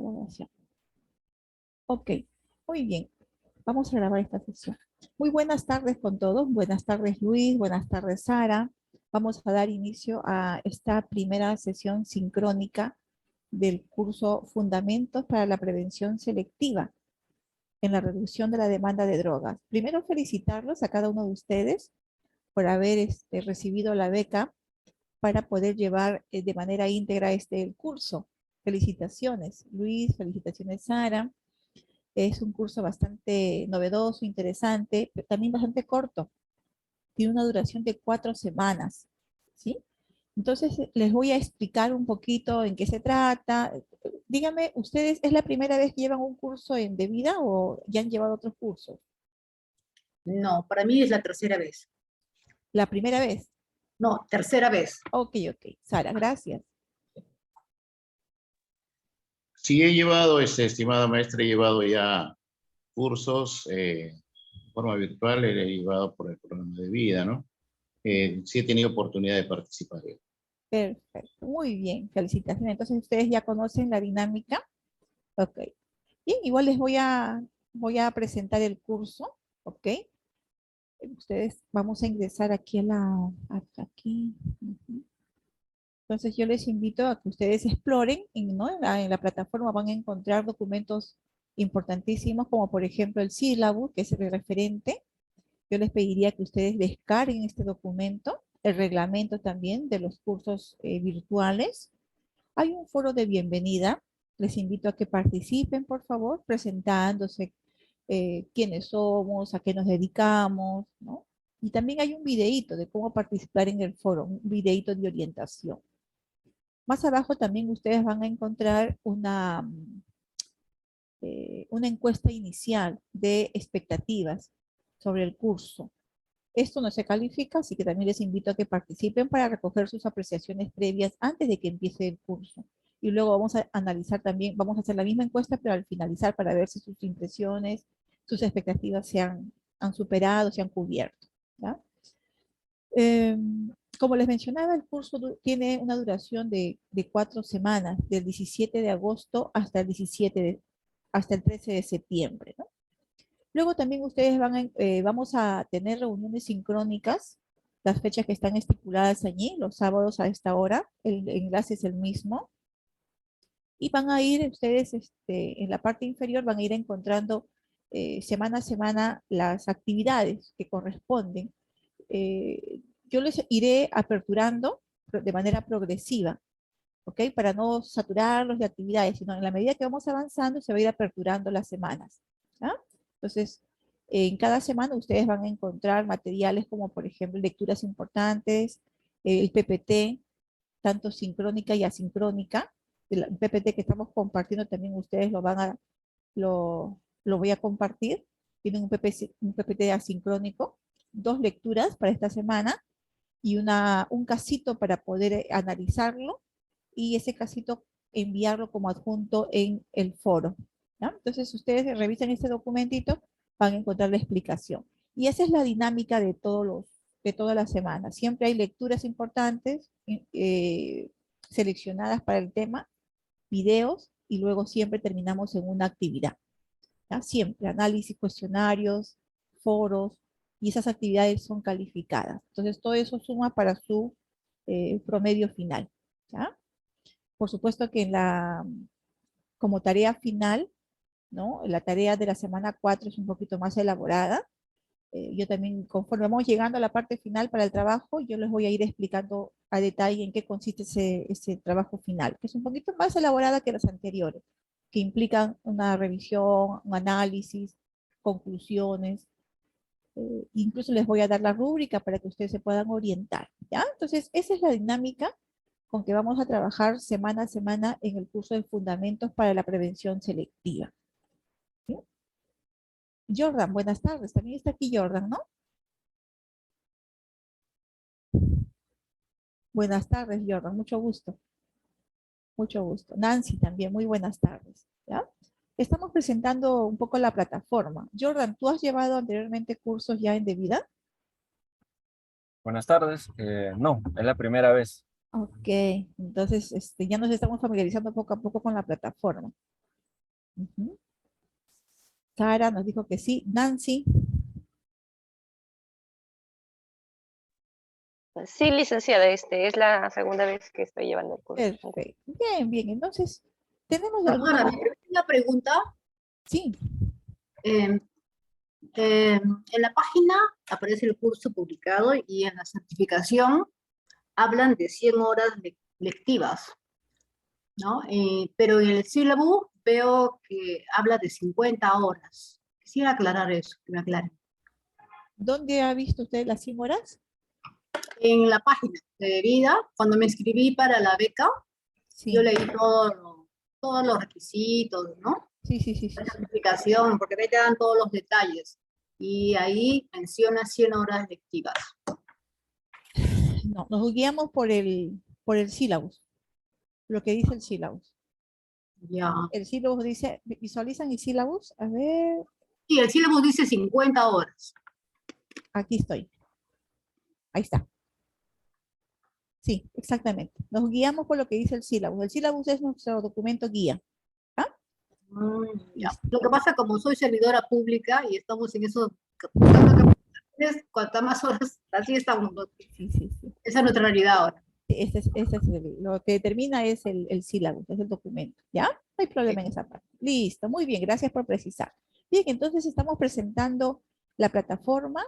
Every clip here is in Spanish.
Colaboración. Ok, muy bien. Vamos a grabar esta sesión. Muy buenas tardes con todos. Buenas tardes, Luis. Buenas tardes, Sara. Vamos a dar inicio a esta primera sesión sincrónica del curso Fundamentos para la Prevención Selectiva en la reducción de la demanda de drogas. Primero, felicitarlos a cada uno de ustedes por haber recibido la beca para poder llevar de manera íntegra el curso. Felicitaciones, Luis. Felicitaciones, Sara. Es un curso bastante novedoso, interesante, pero también bastante corto. Tiene una duración de 4 semanas, ¿sí? Entonces, les voy a explicar un poquito en qué se trata. Díganme, ¿ustedes es la primera vez que llevan un curso en de vida o ya han llevado otros cursos? No, para mí es la tercera vez. ¿La primera vez? No, tercera vez. Ok, ok. Sara, gracias. Sí, he llevado, estimada maestra, he llevado ya cursos de forma virtual, he llevado por el programa de vida, ¿no? Sí he tenido oportunidad de participar. Perfecto, muy bien. Felicitaciones. Entonces, ustedes ya conocen la dinámica. Ok. Bien, igual les voy a presentar el curso, ¿ok? Ustedes vamos a ingresar aquí aquí. Ujú. Entonces yo les invito a que ustedes exploren, ¿no? En la plataforma van a encontrar documentos importantísimos, como por ejemplo el sílabus, que es el referente. Yo les pediría que ustedes descarguen este documento, el reglamento también de los cursos virtuales. Hay un foro de bienvenida. Les invito a que participen, por favor, presentándose quiénes somos, a qué nos dedicamos, ¿no? Y también hay un videíto de cómo participar en el foro, un videíto de orientación. Más abajo también ustedes van a encontrar una encuesta inicial de expectativas sobre el curso. Esto no se califica, así que también les invito a que participen para recoger sus apreciaciones previas antes de que empiece el curso. Y luego vamos a analizar también, vamos a hacer la misma encuesta, pero al finalizar para ver si sus impresiones, sus expectativas han superado, se han cubierto. ¿Ya? Eh, Como les mencionaba, el curso tiene una duración de 4 semanas, del 17 de agosto hasta el 13 de septiembre, ¿no? Luego también ustedes vamos a tener reuniones sincrónicas, las fechas que están estipuladas allí, los sábados a esta hora, el enlace es el mismo. Y van a ir ustedes, en la parte inferior, van a ir encontrando semana a semana las actividades que corresponden. Yo les iré aperturando de manera progresiva, ¿ok? Para no saturarlos de actividades, sino en la medida que vamos avanzando, se va a ir aperturando las semanas. ¿Ya? Entonces, en cada semana ustedes van a encontrar materiales como, por ejemplo, lecturas importantes, el PPT, tanto sincrónica y asincrónica. El PPT que estamos compartiendo también ustedes lo voy a compartir. Tienen un PPT asincrónico, 2 lecturas para esta semana y un casito para poder analizarlo y ese casito enviarlo como adjunto en el foro. ¿Ya? Entonces ustedes revisan este documentito, van a encontrar la explicación. Y esa es la dinámica de toda la semana. Siempre hay lecturas importantes seleccionadas para el tema, videos, y luego siempre terminamos en una actividad. ¿Ya? Siempre análisis, cuestionarios, foros, y esas actividades son calificadas. Entonces todo eso suma para su promedio final. ¿Ya? Por supuesto que como tarea final, ¿no? La tarea de la semana 4 es un poquito más elaborada. Yo también, conforme vamos llegando a la parte final para el trabajo, yo les voy a ir explicando a detalle en qué consiste ese trabajo final, que es un poquito más elaborada que las anteriores, que implican una revisión, un análisis, conclusiones. Incluso les voy a dar la rúbrica para que ustedes se puedan orientar, ¿ya? Entonces, esa es la dinámica con que vamos a trabajar semana a semana en el curso de Fundamentos para la Prevención Selectiva. ¿Sí? Jordan, buenas tardes. También está aquí Jordan, ¿no? Buenas tardes, Jordan. Mucho gusto. Mucho gusto. Nancy también, muy buenas tardes. ¿Ya? Estamos presentando un poco la plataforma. Jordan, ¿tú has llevado anteriormente cursos ya en Debida? Buenas tardes. No, es la primera vez. Ok, entonces ya nos estamos familiarizando poco a poco con la plataforma. Ujú. Sara nos dijo que sí. Nancy, Sí, licenciada, es la segunda vez que estoy llevando el curso. perfecto. Bien, bien. Entonces, ¿tenemos alguna Profesora, duda? una pregunta. Sí, Eh, en la página aparece el curso publicado y en la certificación hablan de 100 horas lectivas, ¿no? Pero en el sílabo veo que habla de 50 horas. Quisiera aclarar eso, que me aclare. ¿dónde ha visto usted las 100 horas? En la página de vida, cuando me inscribí para la beca, yo Sí, leí todos los requisitos, ¿no? sí, sí, sí, sí, La sí. certificación, porque ahí te dan todos los detalles. Y ahí menciona 100 horas lectivas. No, nos guiamos por el sílabus, lo que dice el sílabus. Ya. El sílabus dice, ¿visualizan el sílabus? A ver, Sí, el sílabus dice 50 horas. aquí estoy. Ahí está. Sí, exactamente. Nos guiamos por lo que dice el sílabus. El sílabus es nuestro documento guía. ¿Ah? Ya. Listo. Lo que pasa, como soy servidora pública y estamos en eso, buscando capacitaciones, cuantas más horas, así estamos, ¿no? Sí, sí, sí. Esa es nuestra realidad ahora. Lo que determina es el sílabus, es el documento. ¿Ya? No hay problema en esa parte. Listo, muy bien, gracias por precisar. Bien, entonces estamos presentando la plataforma.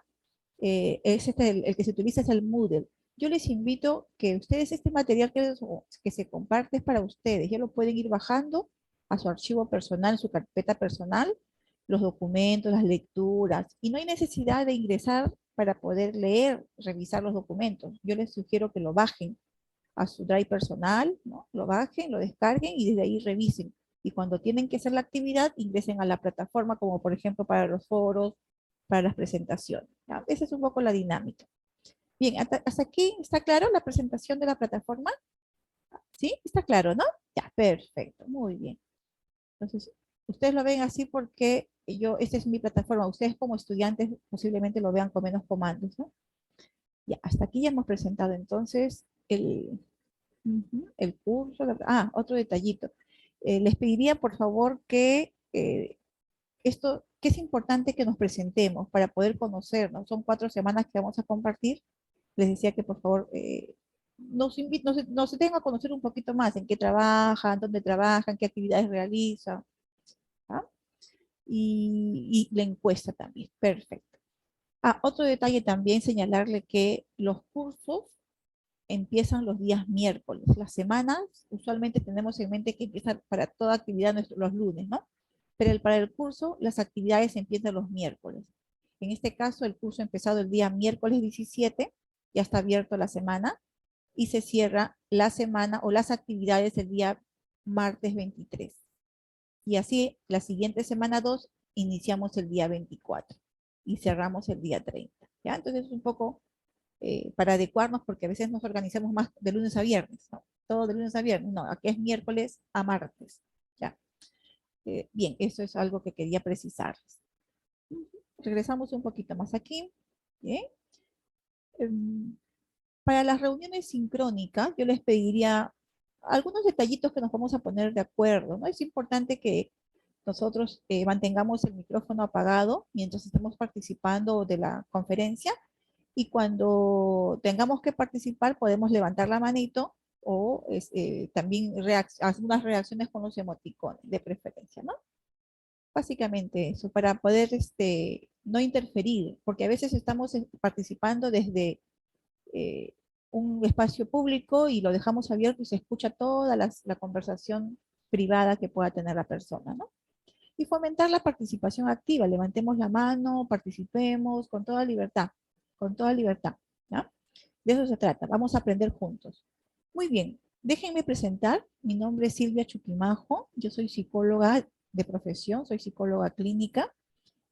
Es el que se utiliza es el Moodle. Yo les invito que ustedes este material que se comparte es para ustedes. Ya lo pueden ir bajando a su archivo personal, su carpeta personal, los documentos, las lecturas. Y no hay necesidad de ingresar para poder leer, revisar los documentos. Yo les sugiero que lo bajen a su drive personal, ¿no? Lo bajen, lo descarguen y desde ahí revisen. Y cuando tienen que hacer la actividad, ingresen a la plataforma, como por ejemplo para los foros, para las presentaciones. ¿Ya? Esa es un poco la dinámica. Bien, hasta aquí está claro la presentación de la plataforma. ¿Sí? Está claro, ¿no? Ya, perfecto, muy bien. Entonces, ustedes lo ven así porque esta es mi plataforma. Ustedes como estudiantes posiblemente lo vean con menos comandos, ¿no? Ya, hasta aquí ya hemos presentado entonces el curso. Otro detallito. Les pediría por favor que que es importante que nos presentemos para poder conocernos. Son 4 semanas que vamos a compartir. Les decía que por favor nos den a conocer un poquito más en qué trabajan, dónde trabajan, qué actividades realizan. ¿Ah? Y la encuesta también. Perfecto. Otro detalle también señalarle que los cursos empiezan los días miércoles. Las semanas usualmente tenemos en mente que empiezan para toda actividad los lunes, ¿no? Pero para el curso las actividades empiezan los miércoles. En este caso el curso ha empezado el día miércoles 17, ya está abierto la semana, y se cierra la semana o las actividades el día martes 23. Y así la siguiente semana 2 iniciamos el día 24 y cerramos el día 30. ¿Ya? Entonces es un poco para adecuarnos, porque a veces nos organizamos más de lunes a viernes, ¿no? Todo de lunes a viernes, no, aquí es miércoles a martes, ¿ya? Bien, eso es algo que quería precisarles. Regresamos un poquito más aquí, ¿bien? Para las reuniones sincrónicas, yo les pediría algunos detallitos que nos vamos a poner de acuerdo, ¿no? Es importante que nosotros mantengamos el micrófono apagado mientras estemos participando de la conferencia, y cuando tengamos que participar podemos levantar la manito o también hacer unas reacciones con los emoticones de preferencia, ¿no? Básicamente eso, para poder no interferir, porque a veces estamos participando desde eh, un espacio público y lo dejamos abierto y se escucha toda la conversación privada que pueda tener la persona, ¿no? Y fomentar la participación activa, levantemos la mano, participemos con toda libertad, ¿ya? De eso se trata, vamos a aprender juntos. Muy bien, déjenme presentar, mi nombre es Silvia Chuquimajo, yo soy psicóloga de profesión, soy psicóloga clínica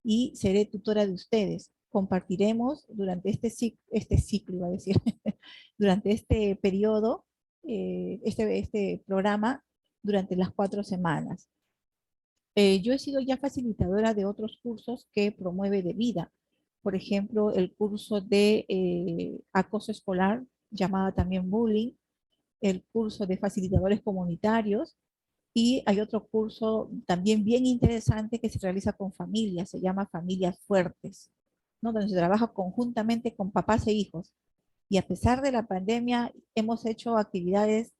y seré tutora de ustedes. Compartiremos durante este ciclo, iba a decir, durante este periodo, este programa, durante las 4 semanas. Yo he sido ya facilitadora de otros cursos que promueve de vida. Por ejemplo, el curso de acoso escolar, llamada también bullying, el curso de facilitadores comunitarios, Y hay otro curso también bien interesante que se realiza con familias, se llama Familias Fuertes, ¿no? Donde se trabaja conjuntamente con papás e hijos. Y a pesar de la pandemia, hemos hecho actividades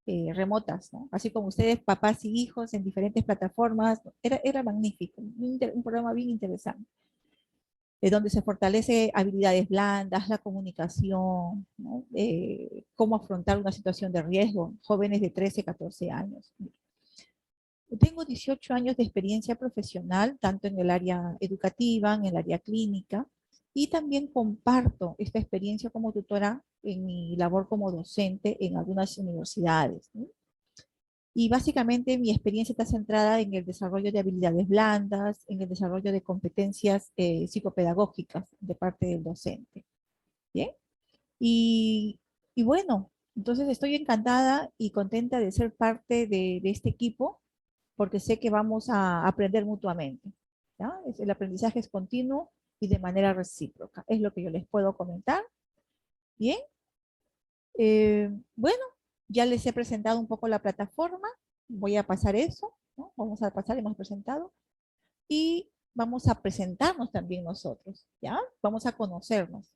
remotas, ¿no? Así como ustedes, papás y hijos, en diferentes plataformas. Era magnífico, un programa bien interesante, donde se fortalece habilidades blandas, la comunicación, ¿no? Cómo afrontar una situación de riesgo, jóvenes de 13, 14 años. Tengo 18 años de experiencia profesional, tanto en el área educativa, en el área clínica, y también comparto esta experiencia como tutora en mi labor como docente en algunas universidades, ¿no? Y básicamente mi experiencia está centrada en el desarrollo de habilidades blandas, en el desarrollo de competencias psicopedagógicas de parte del docente. ¿Bien? Y, y bueno, entonces estoy encantada y contenta de ser parte de este equipo porque sé que vamos a aprender mutuamente. ¿Ya? El aprendizaje es continuo y de manera recíproca. Es lo que yo les puedo comentar. Bien. Bueno, ya les he presentado un poco la plataforma. Voy a pasar eso, ¿no? Vamos a pasar, hemos presentado. Y vamos a presentarnos también nosotros, ¿ya? Vamos a conocernos.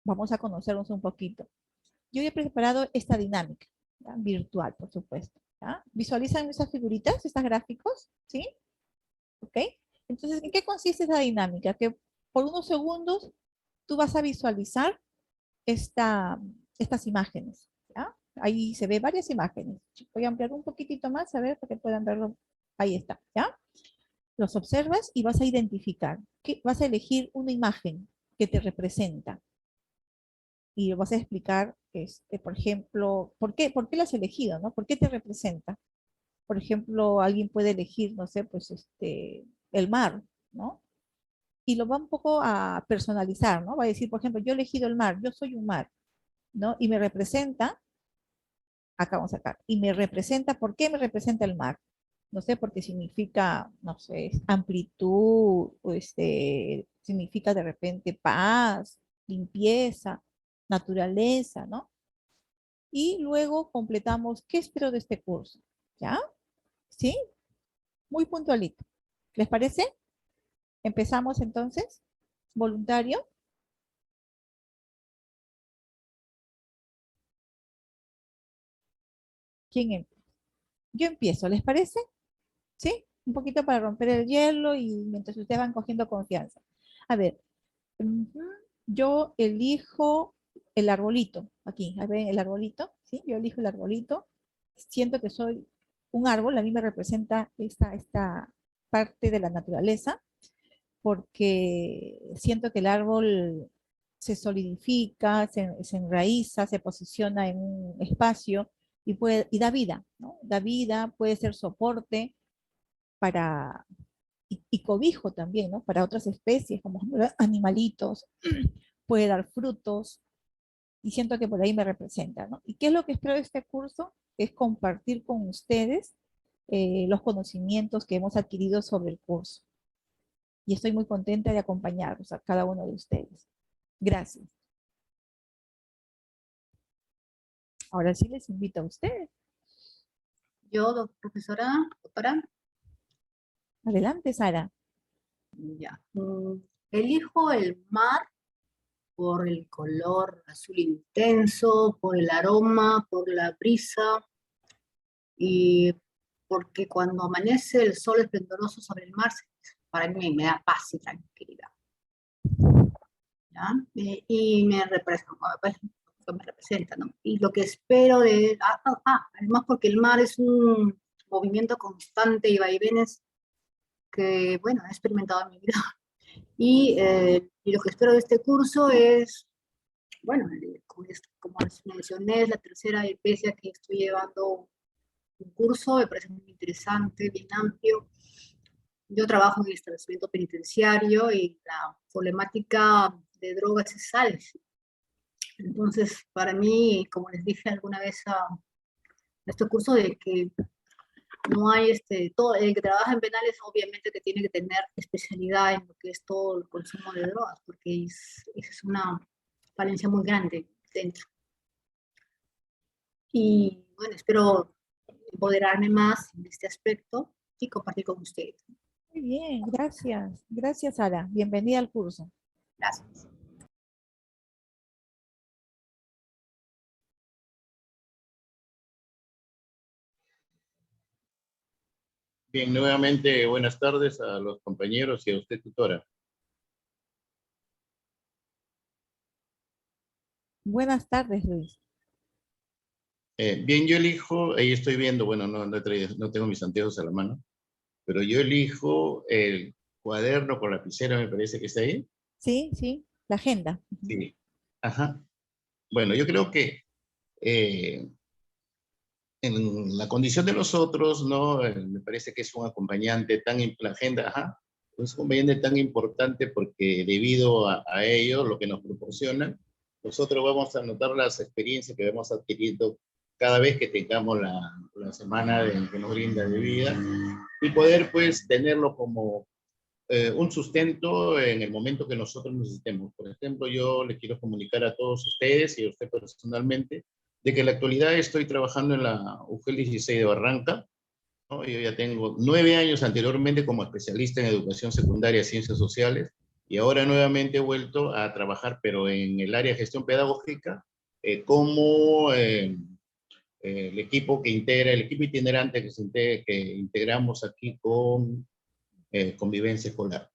Vamos a conocernos un poquito. Yo he preparado esta dinámica, ¿ya? Virtual, por supuesto. ¿Ya? ¿Visualizan esas figuritas, estos gráficos? ¿Sí? ¿Ok? Entonces, ¿en qué consiste esa dinámica? Que por unos segundos tú vas a visualizar estas imágenes. ¿Ya? Ahí se ve varias imágenes. Voy a ampliar un poquitito más, a ver, para que puedan verlo. Ahí está, ¿ya? Los observas y vas a identificar. Vas a elegir una imagen que te representa. Y vas a explicar, por ejemplo, ¿por qué la has elegido? ¿No? ¿Por qué te representa? Por ejemplo, alguien puede elegir, no sé, pues el mar, ¿no? Y lo va un poco a personalizar, ¿no? Va a decir, por ejemplo, yo he elegido el mar, yo soy un mar, ¿no? Y me representa, acá vamos a sacar, y me representa, ¿por qué me representa el mar? No sé, porque significa, no sé, amplitud, o significa de repente paz, limpieza, naturaleza, ¿no? Y luego completamos, ¿qué espero de este curso? ¿Ya? ¿Sí? Muy puntualito. ¿Les parece? Empezamos entonces. Voluntario. ¿Quién empieza? Yo empiezo, ¿les parece? ¿Sí? Un poquito para romper el hielo y mientras ustedes van cogiendo confianza. A ver, ujú, yo elijo el arbolito. Aquí, a ver, el arbolito, ¿sí? Yo elijo el arbolito. Siento que soy un árbol, a mí me representa esta parte de la naturaleza, porque siento que el árbol se solidifica, se enraiza, se posiciona en un espacio y da vida, ¿no? Da vida, puede ser soporte para, y cobijo también, ¿no? Para otras especies como animalitos, puede dar frutos, y siento que por ahí me representa, ¿no? ¿Y qué es lo que espero de este curso? Es compartir con ustedes los conocimientos que hemos adquirido sobre el curso. Y estoy muy contenta de acompañarlos a cada uno de ustedes. Gracias. Ahora sí les invito a ustedes. Yo, profesora, doctora, Adelante, Sara. ya. Elijo el mar por el color azul intenso, por el aroma, por la brisa y porque cuando amanece el sol esplendoroso sobre el mar, para mí me da paz y tranquilidad. ¿Ya? Y me representa, pues, me representa, ¿no? Y lo que espero de... además porque el mar es un movimiento constante y vaivenes que, bueno, he experimentado en mi vida. Y lo que espero de este curso es, bueno, como les mencioné, es la tercera vez que estoy llevando un curso, me parece muy interesante, bien amplio. Yo trabajo en el establecimiento penitenciario y la problemática de drogas es alta. Entonces, para mí, como les dije alguna vez a este curso, de que no hay, todo, el que trabaja en penales obviamente que tiene que tener especialidad en lo que es todo el consumo de drogas, porque es una falencia muy grande dentro. Y bueno, espero empoderarme más en este aspecto y compartir con ustedes. Muy bien, gracias. Gracias, Sara. Bienvenida al curso. Gracias. Bien, nuevamente buenas tardes a los compañeros y a usted, tutora. Buenas tardes, Luis. Bien, yo elijo, ahí estoy viendo, bueno, no tengo mis anteojos a la mano, pero yo elijo el cuaderno con lapicera, me parece que está ahí. Sí, sí, la agenda. Ujú. Sí. Ajá. Bueno, yo creo que eh, en la condición de nosotros, ¿no? Me parece que es un acompañante la agenda, ajá, es un acompañante tan importante porque debido a ello, lo que nos proporcionan, nosotros vamos a notar las experiencias que vamos adquiriendo cada vez que tengamos la semana que nos brinda de vida y poder pues tenerlo como un sustento en el momento que nosotros necesitemos. Por ejemplo, yo le quiero comunicar a todos ustedes y a usted personalmente de que en la actualidad estoy trabajando en la UGEL 16 de Barranca, ¿no? Yo ya tengo 9 años anteriormente como especialista en educación secundaria y ciencias sociales, y ahora nuevamente he vuelto a trabajar, pero en el área de gestión pedagógica, como el equipo que integra, el equipo itinerante que integramos aquí con convivencia escolar.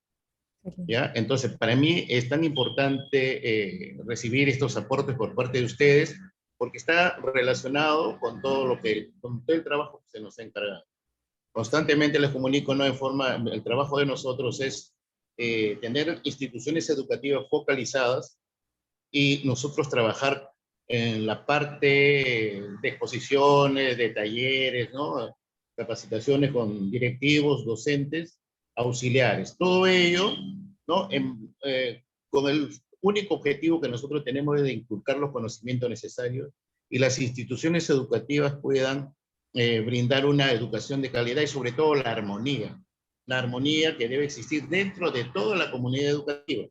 Excelente. ¿Ya? Entonces, para mí es tan importante recibir estos aportes por parte de ustedes, porque está relacionado con con todo el trabajo que se nos ha encargado. Constantemente les comunico, ¿no? El trabajo de nosotros es tener instituciones educativas focalizadas y nosotros trabajar en la parte de exposiciones, de talleres, ¿no? Capacitaciones con directivos, docentes, auxiliares. Todo ello, ¿no? Con el único objetivo que nosotros tenemos es de inculcar los conocimientos necesarios y las instituciones educativas puedan brindar una educación de calidad y sobre todo la armonía que debe existir dentro de toda la comunidad educativa.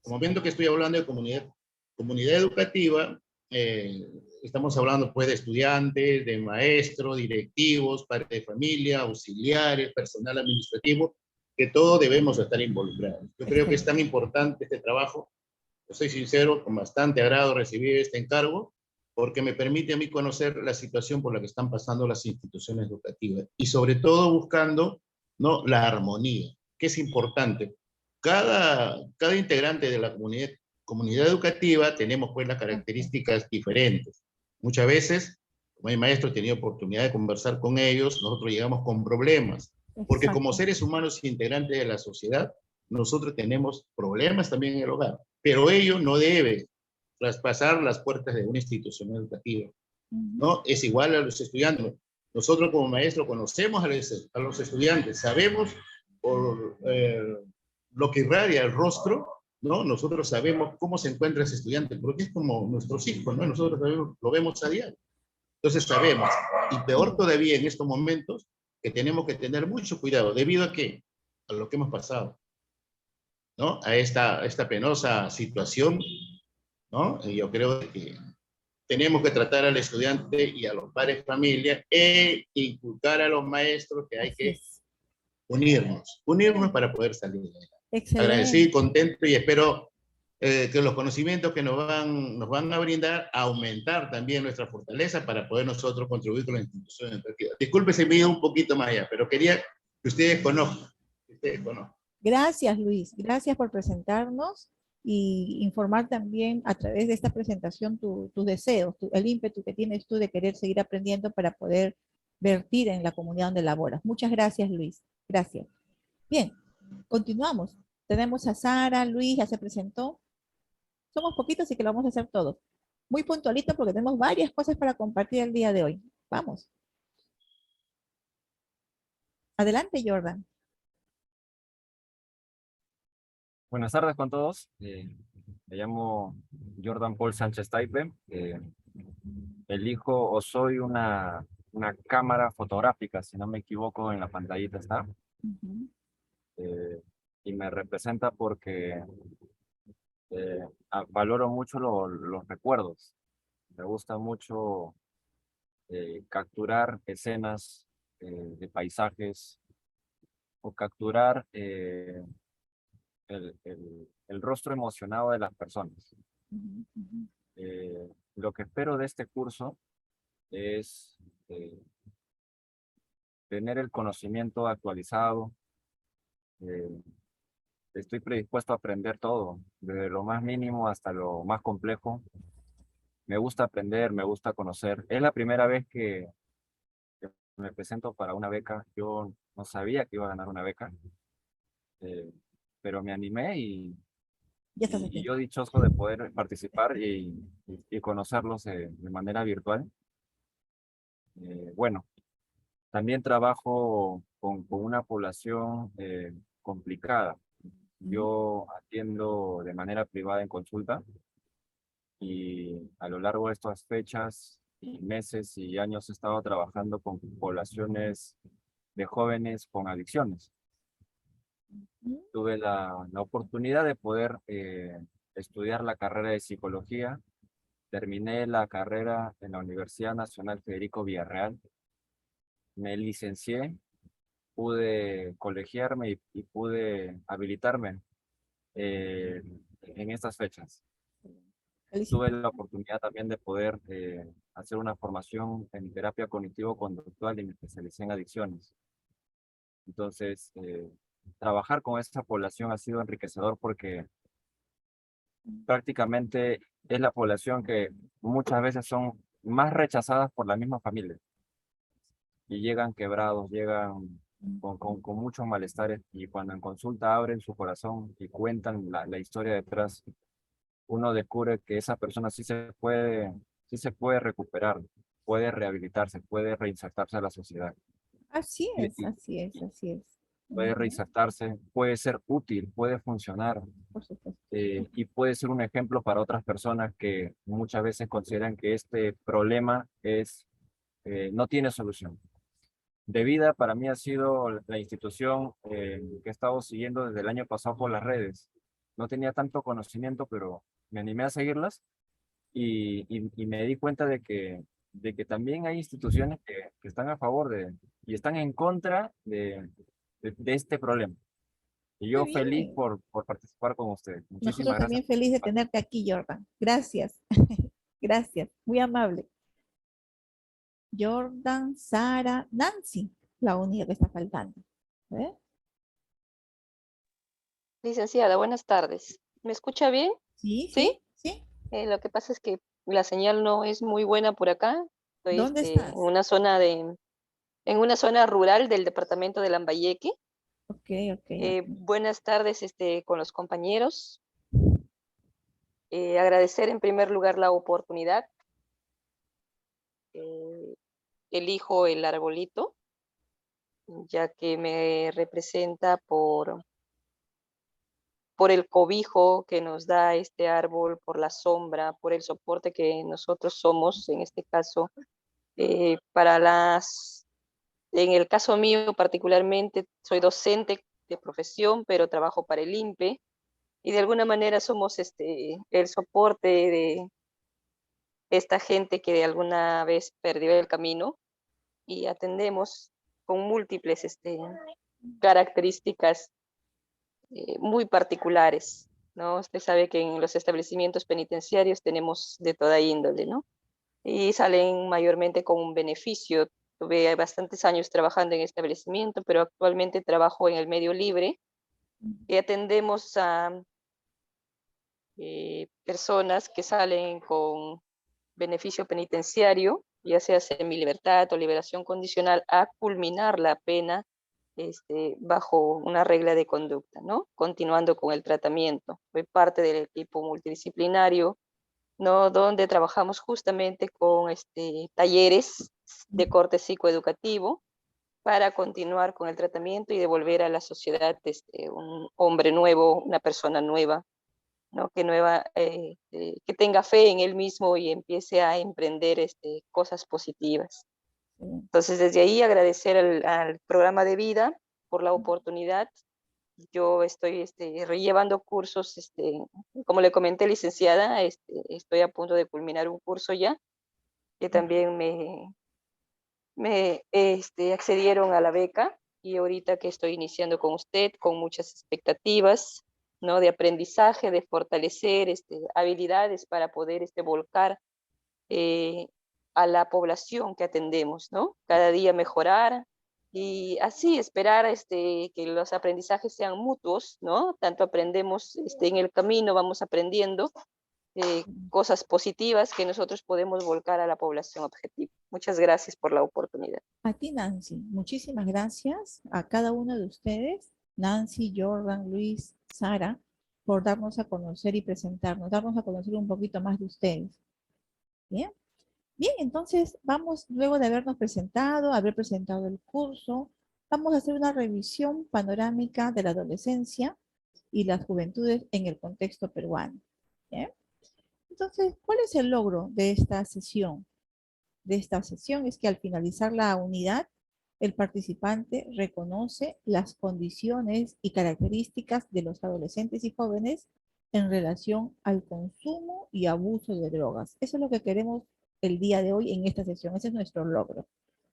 Como viendo que estoy hablando de comunidad educativa, estamos hablando pues de estudiantes, de maestros, directivos, padres de familia, auxiliares, personal administrativo, que todos debemos estar involucrados. Yo creo que es tan importante este trabajo, yo soy sincero, con bastante agrado recibir este encargo, porque me permite a mí conocer la situación por la que están pasando las instituciones educativas y sobre todo buscando, ¿no? La armonía, que es importante. Cada integrante de la comunidad educativa tenemos pues las características diferentes. Muchas veces, como hay maestros, he tenido oportunidad de conversar con ellos, nosotros llegamos con problemas, porque como Exacto. seres humanos integrantes de la sociedad, nosotros tenemos problemas también en el hogar, pero ello no debe traspasar las puertas de una institución educativa, Ujú. ¿no? Es igual a los estudiantes. Nosotros como maestros conocemos a los estudiantes, sabemos por lo que irradia el rostro, ¿no? Nosotros sabemos cómo se encuentra ese estudiante, porque es como nuestros hijos, ¿no? Nosotros lo vemos a diario. Entonces sabemos, y peor todavía en estos momentos, que tenemos que tener mucho cuidado, debido a qué, a lo que hemos pasado, ¿no? A esta penosa situación, ¿no? Y yo creo que tenemos que tratar al estudiante y a los padres de familia e inculcar a los maestros que hay Así que es. unirnos para poder salir de ella. Agradecido y Excelente. contento y espero que los conocimientos que nos van a brindar aumentar también nuestra fortaleza para poder nosotros contribuir con la institución educativa. Disculpe si me he ido un poquito más allá, pero quería que ustedes conozcan. Que ustedes conozcan. Gracias, Luis. Gracias por presentarnos y informar también a través de esta presentación tus deseos, el ímpetu que tienes tú de querer seguir aprendiendo para poder vertir en la comunidad donde laboras. Muchas gracias, Luis. Gracias. Bien, continuamos. Tenemos a Sara, Luis, ya se presentó. Somos poquitos y que lo vamos a hacer todos. Muy puntualito porque tenemos varias cosas para compartir el día de hoy. Vamos. Adelante, Jordan. Buenas tardes con todos. Me llamo Jordan Paul Sánchez Taipe. Elijo o soy una cámara fotográfica, si no me equivoco, en la pantallita está. Ujú. Eh, y me representa porque valoro mucho los recuerdos. Me gusta mucho capturar escenas de paisajes o capturar el rostro emocionado de las personas. Ujú, ujú. Lo que espero de este curso es tener el conocimiento actualizado. eh, Estoy predispuesto a aprender todo, desde lo más mínimo hasta lo más complejo. Me gusta aprender, me gusta conocer. Es la primera vez que me presento para una beca. Yo no sabía que iba a ganar una beca, eh, pero me animé Ya estás y aquí. yo dichoso de poder participar y conocerlos de manera virtual. Bueno, también trabajo con una población complicada. Ujú. Yo atiendo de manera privada en consulta y a lo largo de estas fechas y meses y años he estado trabajando con poblaciones de jóvenes con adicciones. Ujú. Tuve la oportunidad de poder estudiar la carrera de psicología. Terminé la carrera en la Universidad Nacional Federico Villarreal. Me licencié, pude colegiarme y pude habilitarme eh, en estas fechas. Tuve Felicitaciones. la oportunidad también de poder hacer una formación en terapia cognitivo-conductual y me especialicé en adicciones. Entonces, trabajar con esta población ha sido enriquecedor porque prácticamente es la población que muchas veces son más rechazadas por la misma familia y llegan quebrados, llegan con muchos malestares y cuando en consulta abren su corazón y cuentan la historia detrás, uno descubre que esa persona sí se puede recuperar, puede rehabilitarse, puede reinsertarse a la sociedad. Así Y, es, y- así es, y así es. puede Ujú. reinsertarse, puede ser útil, puede funcionar Por supuesto. y puede ser un ejemplo para otras personas que muchas veces consideran que este problema no tiene solución. De vida para mí ha sido la institución que he estado siguiendo desde el año pasado por las redes. No tenía tanto conocimiento, pero me animé a seguirlas y me di cuenta de que también hay instituciones que están a favor y están en contra de este problema. Y Qué yo feliz bien. por participar con ustedes. Nosotros Muchísimas gracias también por feliz de participar. tenerte aquí, Jordan. Gracias. Gracias. Muy amable. Jordan, Sara, Nancy, la única que está faltando. ¿Eh? Licenciada, buenas tardes. ¿Me escucha bien? Sí, ¿Sí? sí, sí. Lo que pasa es que la señal no es muy buena por acá. Estoy ¿Dónde en estás? una zona en una zona rural del departamento de Lambayeque. Ok, ok, ok. Buenas tardes, con los compañeros. Agradecer en primer lugar la oportunidad. Eh, Elijo el arbolito, ya que me representa por el cobijo que nos da este árbol, por la sombra, por el soporte que nosotros somos, en este caso, para en el caso mío particularmente, soy docente de profesión, pero trabajo para el INPE, y de alguna manera somos el soporte de esta gente que de alguna vez perdió el camino y atendemos con múltiples características muy particulares, ¿no? Usted sabe que en los establecimientos penitenciarios tenemos de toda índole, ¿no? Y salen mayormente con un beneficio. Tuve bastantes años trabajando en establecimiento, pero actualmente trabajo en el medio libre y atendemos a personas que salen con beneficio penitenciario, ya sea semilibertad o liberación condicional, a culminar la pena bajo una regla de conducta, ¿no? Continuando con el tratamiento. Soy parte del equipo multidisciplinario, ¿no? Donde trabajamos justamente con talleres de corte psicoeducativo para continuar con el tratamiento y devolver a la sociedad un hombre nuevo, una persona nueva, ¿no? Que tenga fe en él mismo y empiece a emprender cosas positivas. Excelente. Entonces, desde ahí agradecer al programa de vida por la oportunidad. Yo estoy llevando cursos, como le comenté, licenciada, estoy a punto de culminar un curso ya, que también me accedieron a la beca y ahorita que estoy iniciando con usted, con muchas expectativas, ¿no? De aprendizaje, de fortalecer habilidades para poder volcar a la población que atendemos, ¿no? Cada día mejorar y así esperar que los aprendizajes sean mutuos, ¿no? Tanto aprendemos en el camino, vamos aprendiendo cosas positivas que nosotros podemos volcar a la población objetivo. Muchas gracias por la oportunidad. A ti, Nancy, muchísimas gracias a cada uno de ustedes, Nancy, Jordan, Luis, Sara, por darnos a conocer y presentarnos, darnos a conocer un poquito más de ustedes. Bien, bien, entonces vamos, luego de habernos presentado, haber presentado el curso, vamos a hacer una revisión panorámica de la adolescencia y las juventudes en el contexto peruano. ¿Bien? Entonces, ¿cuál es el logro de esta sesión? De esta sesión es que al finalizar la unidad, el participante reconoce las condiciones y características de los adolescentes y jóvenes en relación al consumo y abuso de drogas. Eso es lo que queremos el día de hoy en esta sesión. Ese es nuestro logro.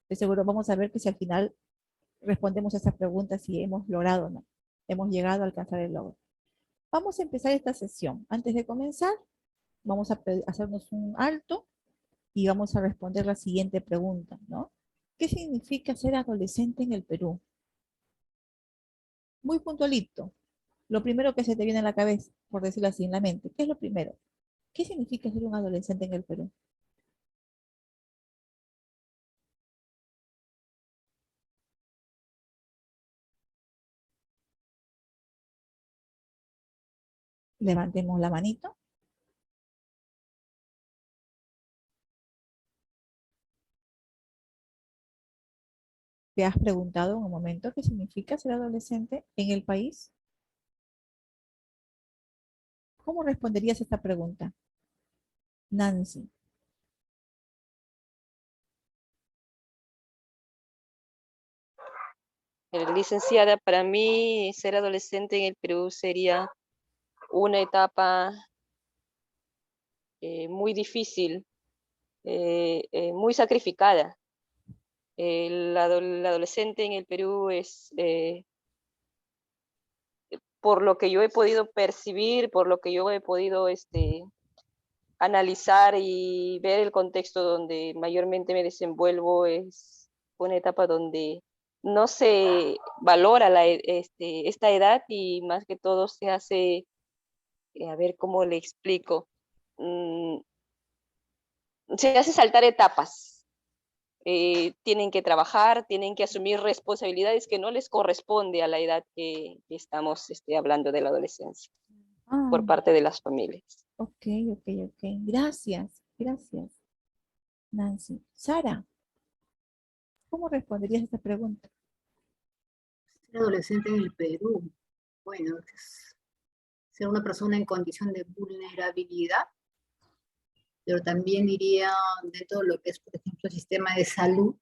De seguro vamos a ver que si al final respondemos a esa pregunta, si hemos logrado o no, hemos llegado a alcanzar el logro. Vamos a empezar esta sesión. Antes de comenzar, vamos a hacernos un alto y vamos a responder la siguiente pregunta, ¿no? ¿Qué significa ser adolescente en el Perú? Muy puntualito. Lo primero que se te viene a la cabeza, por decirlo así, en la mente. ¿Qué es lo primero? ¿Qué significa ser un adolescente en el Perú? Levantemos la manito. ¿Te has preguntado en un momento qué significa ser adolescente en el país? ¿Cómo responderías a esta pregunta? Nancy. Licenciada, para mí ser adolescente en el Perú sería una etapa muy difícil, muy sacrificada. El adolescente en el Perú es, por lo que yo he podido percibir, por lo que yo he podido analizar y ver el contexto donde mayormente me desenvuelvo, es una etapa donde no se valora esta edad y más que todo se hace, a ver cómo le explico, se hace saltar etapas. Tienen que trabajar, tienen que asumir responsabilidades que no les corresponde a la edad que estamos hablando de la adolescencia por parte de las familias. Ok. Gracias, gracias. Nancy. Sara, ¿cómo responderías a esta pregunta? Ser adolescente en el Perú. Bueno, es ser una persona en condición de vulnerabilidad, pero también diría dentro de lo que es, por ejemplo, el sistema de salud,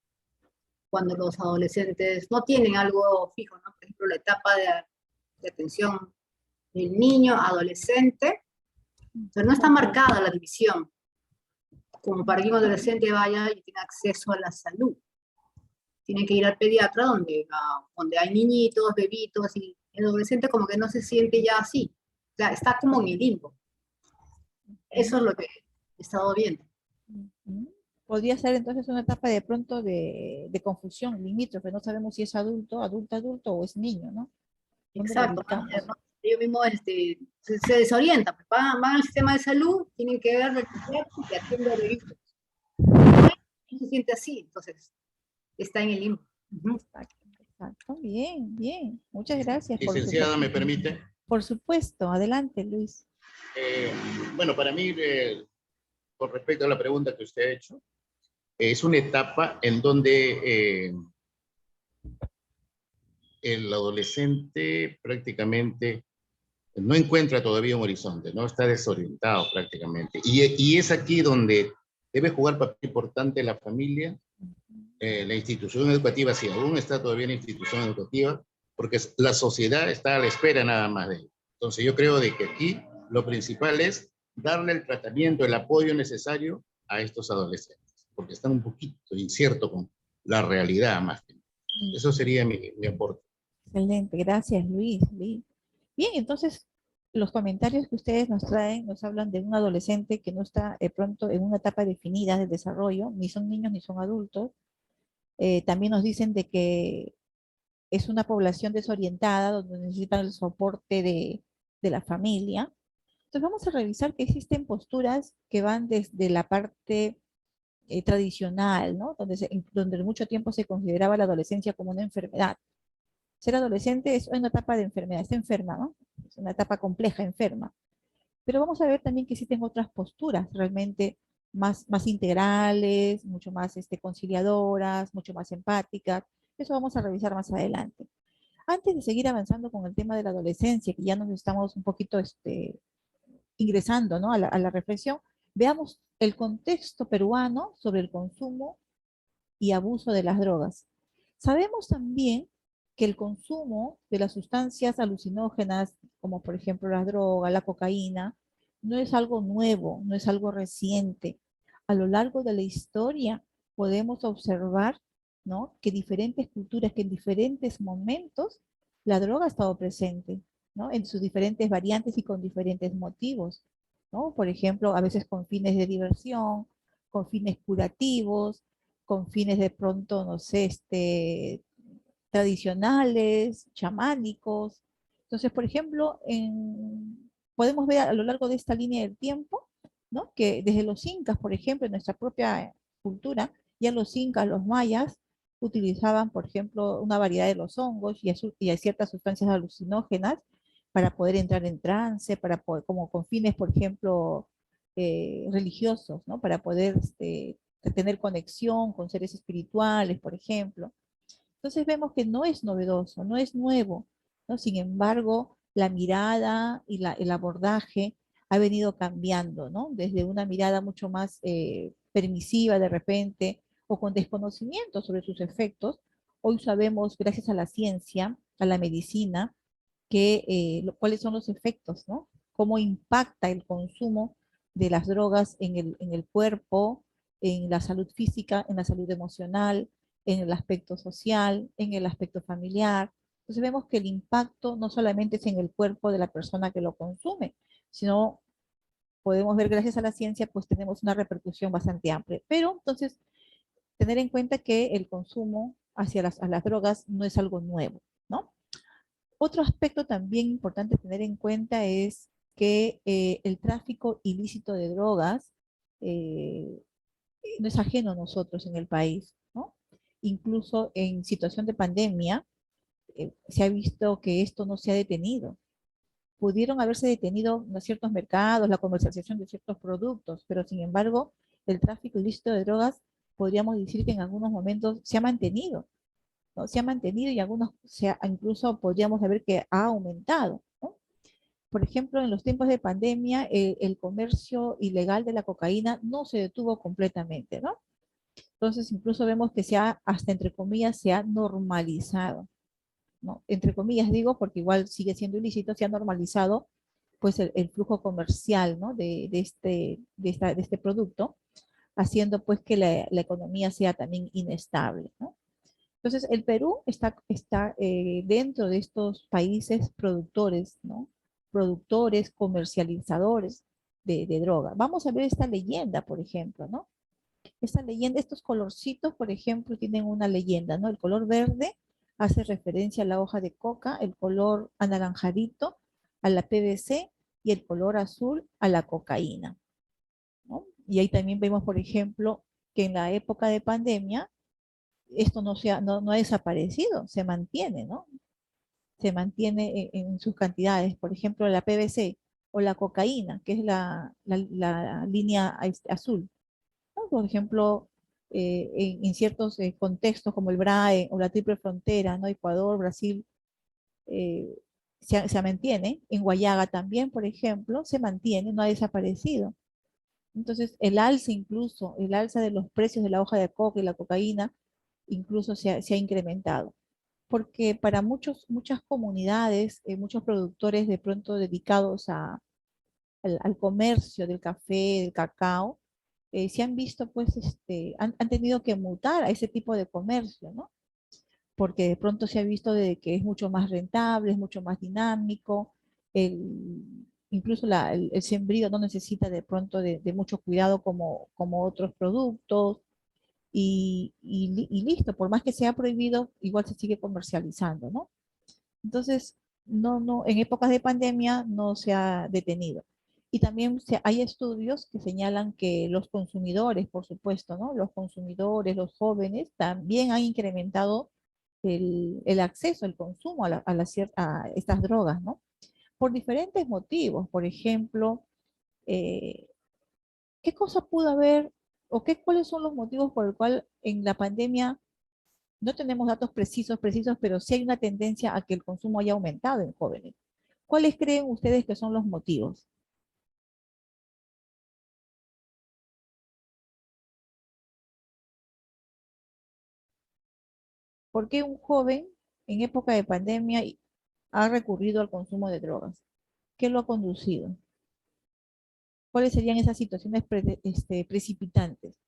cuando los adolescentes no tienen algo fijo, ¿no? Por ejemplo, la etapa de atención del niño, adolescente, pero no está marcada la división, como para que un adolescente vaya y tenga acceso a la salud. Tiene que ir al pediatra donde hay niñitos, bebitos, y el adolescente como que no se siente ya así. O sea, está como en el limbo. Eso es lo que he estado viendo. Podría ser entonces una etapa de pronto de confusión, limítrofe, no sabemos si es adulto o es niño, ¿no? Exacto. Ellos mismos se desorientan, van al sistema de salud, tienen que ver el pediatra y atiende a bebitos. No se siente así, entonces está en el limbo. Exacto. Bien. Muchas gracias. Licenciada, ¿me permite? Por supuesto. Adelante, Luis. Bueno, para mí, con respecto a la pregunta que usted ha hecho, es una etapa en donde el adolescente prácticamente no encuentra todavía un horizonte, ¿no? Está desorientado prácticamente. Y es aquí donde debe jugar papel importante la familia, la institución educativa, si aún está todavía en la institución educativa, porque la sociedad está a la espera nada más de él. Entonces yo creo de que aquí lo principal es darle el tratamiento, el apoyo necesario a estos adolescentes, porque están un poquito inciertos la realidad más que nada. Eso sería mi aporte. Excelente, gracias Luis. Bien, entonces los comentarios que ustedes nos traen nos hablan de un adolescente que no está de pronto en una etapa definida de desarrollo, ni son niños ni son adultos. También nos dicen de que es una población desorientada donde necesitan el soporte de la familia. Entonces vamos a revisar que existen posturas que van desde la parte tradicional, ¿no? Donde mucho tiempo se consideraba la adolescencia como una enfermedad. Ser adolescente es una etapa de enfermedad, está enferma, ¿no? Es una etapa compleja, enferma. Pero vamos a ver también que existen otras posturas realmente más integrales, mucho más conciliadoras, mucho más empáticas. Eso vamos a revisar más adelante. Antes de seguir avanzando con el tema de la adolescencia, que ya nos estamos un poquito ingresando, ¿no? a la reflexión, veamos el contexto peruano sobre el consumo y abuso de las drogas. Sabemos también que el consumo de las sustancias alucinógenas, como por ejemplo la droga, la cocaína, no es algo nuevo, no es algo reciente. A lo largo de la historia podemos observar, ¿no? que diferentes culturas, que en diferentes momentos la droga ha estado presente, ¿no? en sus diferentes variantes y con diferentes motivos. ¿no? Por ejemplo, a veces con fines de diversión, con fines curativos, con fines de pronto, no sé, tradicionales, chamánicos. Entonces, por ejemplo, podemos ver a lo largo de esta línea del tiempo, ¿no? que desde los incas, por ejemplo, en nuestra propia cultura, ya los incas, los mayas, utilizaban, por ejemplo, una variedad de los hongos y hay ciertas sustancias alucinógenas para poder entrar en trance, para poder, como con fines, por ejemplo, religiosos, ¿no? Para poder tener conexión con seres espirituales, por ejemplo. Entonces vemos que no es novedoso, no es nuevo, ¿no? Sin embargo, la mirada y el abordaje ha venido cambiando, ¿no? Desde una mirada mucho más permisiva de repente o con desconocimiento sobre sus efectos. Hoy sabemos, gracias a la ciencia, a la medicina, cuáles son los efectos, ¿no? Cómo impacta el consumo de las drogas en el cuerpo, en la salud física, en la salud emocional, en el aspecto social, en el aspecto familiar. Entonces vemos que el impacto no solamente es en el cuerpo de la persona que lo consume, sino podemos ver gracias a la ciencia, pues tenemos una repercusión bastante amplia. Pero entonces, tener en cuenta que el consumo hacia las drogas no es algo nuevo, ¿no? Otro aspecto también importante tener en cuenta es que el tráfico ilícito de drogas eh, no es ajeno a nosotros en el país, ¿no? Incluso en situación de pandemia, se ha visto que esto no se ha detenido. Pudieron haberse detenido en ciertos mercados, la comercialización de ciertos productos, pero sin embargo, el tráfico ilícito de drogas, podríamos decir que en algunos momentos se ha mantenido, ¿no? Se ha mantenido y algunos incluso podríamos ver que ha aumentado, ¿no? Por ejemplo, en los tiempos de pandemia, el comercio ilegal de la cocaína no se detuvo completamente, ¿no? Entonces, incluso vemos que hasta entre comillas, se ha normalizado, ¿no? Entre comillas digo, porque igual sigue siendo ilícito, se ha normalizado pues el flujo comercial, ¿no? de este producto, haciendo pues que la economía sea también inestable, ¿no? Entonces, el Perú está dentro de estos países productores, ¿no? Productores, comercializadores de droga. Vamos a ver esta leyenda, por ejemplo, ¿no? Esta leyenda, estos colorcitos, por ejemplo, tienen una leyenda, ¿no? El color verde hace referencia a la hoja de coca, el color anaranjadito a la PVC y el color azul a la cocaína, ¿no? Y ahí también vemos, por ejemplo, que en la época de pandemia, esto no ha desaparecido, se mantiene, ¿no? Se mantiene en sus cantidades. Por ejemplo, la PVC o la cocaína, que es la línea azul, ¿no? Por ejemplo, en ciertos contextos como el BRAE o la Triple Frontera, ¿no? Ecuador, Brasil, eh, se mantiene. En Guayaga también, por ejemplo, se mantiene, no ha desaparecido. Entonces, incluso, el alza de los precios de la hoja de coca y la cocaína, incluso se ha incrementado. Porque para muchas comunidades, muchos productores de pronto dedicados al comercio del café, del cacao, se han visto, pues, han tenido que mutar a ese tipo de comercio, ¿no? Porque de pronto se ha visto de que es mucho más rentable, es mucho más dinámico, incluso el sembrío no necesita de pronto de mucho cuidado como otros productos, y listo, por más que sea prohibido, igual se sigue comercializando, ¿no? Entonces, en épocas de pandemia no se ha detenido. Y también hay estudios que señalan que los consumidores, por supuesto, ¿no? Los consumidores, los jóvenes, también han incrementado el acceso, el consumo a estas drogas, ¿no? Por diferentes motivos. Por ejemplo, eh, ¿qué cosa pudo haber o cuáles son los motivos por el cual en la pandemia no tenemos datos precisos, pero sí hay una tendencia a que el consumo haya aumentado en jóvenes? ¿Cuáles creen ustedes que son los motivos? ¿Por qué un joven en época de pandemia ha recurrido al consumo de drogas? ¿Qué lo ha conducido? ¿Cuáles serían esas situaciones precipitantes?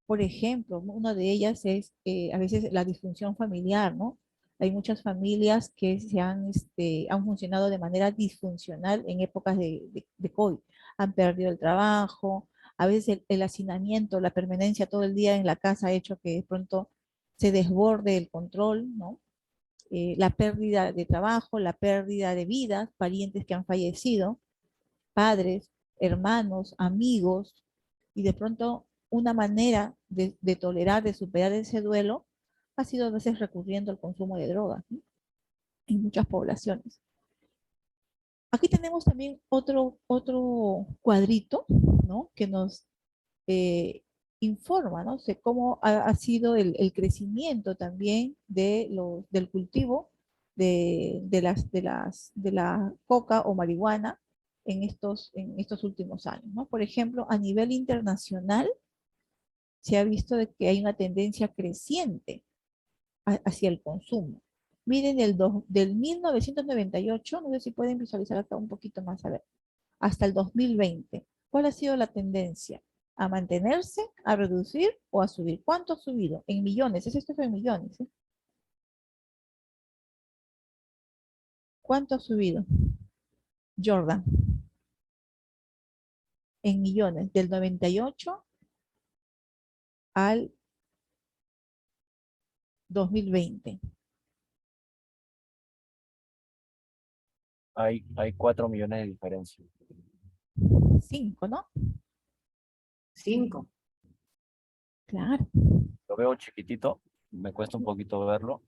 Por ejemplo, una de ellas es a veces la disfunción familiar, ¿no? Hay muchas familias que han funcionado de manera disfuncional en épocas de COVID. Han perdido el trabajo, a veces el hacinamiento, la permanencia todo el día en la casa ha hecho que de pronto se desborde el control, ¿no? La pérdida de trabajo, la pérdida de vidas, parientes que han fallecido, padres, hermanos, amigos, y de pronto una manera de tolerar, de superar ese duelo, ha sido a veces recurriendo al consumo de drogas, ¿no? En muchas poblaciones. Aquí tenemos también otro cuadrito, ¿no? Que nos informa, ¿no? De cómo ha sido el crecimiento también del cultivo de la coca o marihuana en estos últimos años, ¿no? Por ejemplo, a nivel internacional se ha visto de que hay una tendencia creciente hacia el consumo. Miren, del 1998, no sé si pueden visualizar acá un poquito más, a ver, hasta el 2020. ¿Cuál ha sido la tendencia? ¿A mantenerse, a reducir o a subir? ¿Cuánto ha subido? En millones, esto es en millones, ¿eh? ¿Cuánto ha subido? Jordan, en millones, del 98 al 2020. Hay 4 millones de diferencia. 5, ¿no? 5. Claro. Lo veo chiquitito, me cuesta un poquito verlo.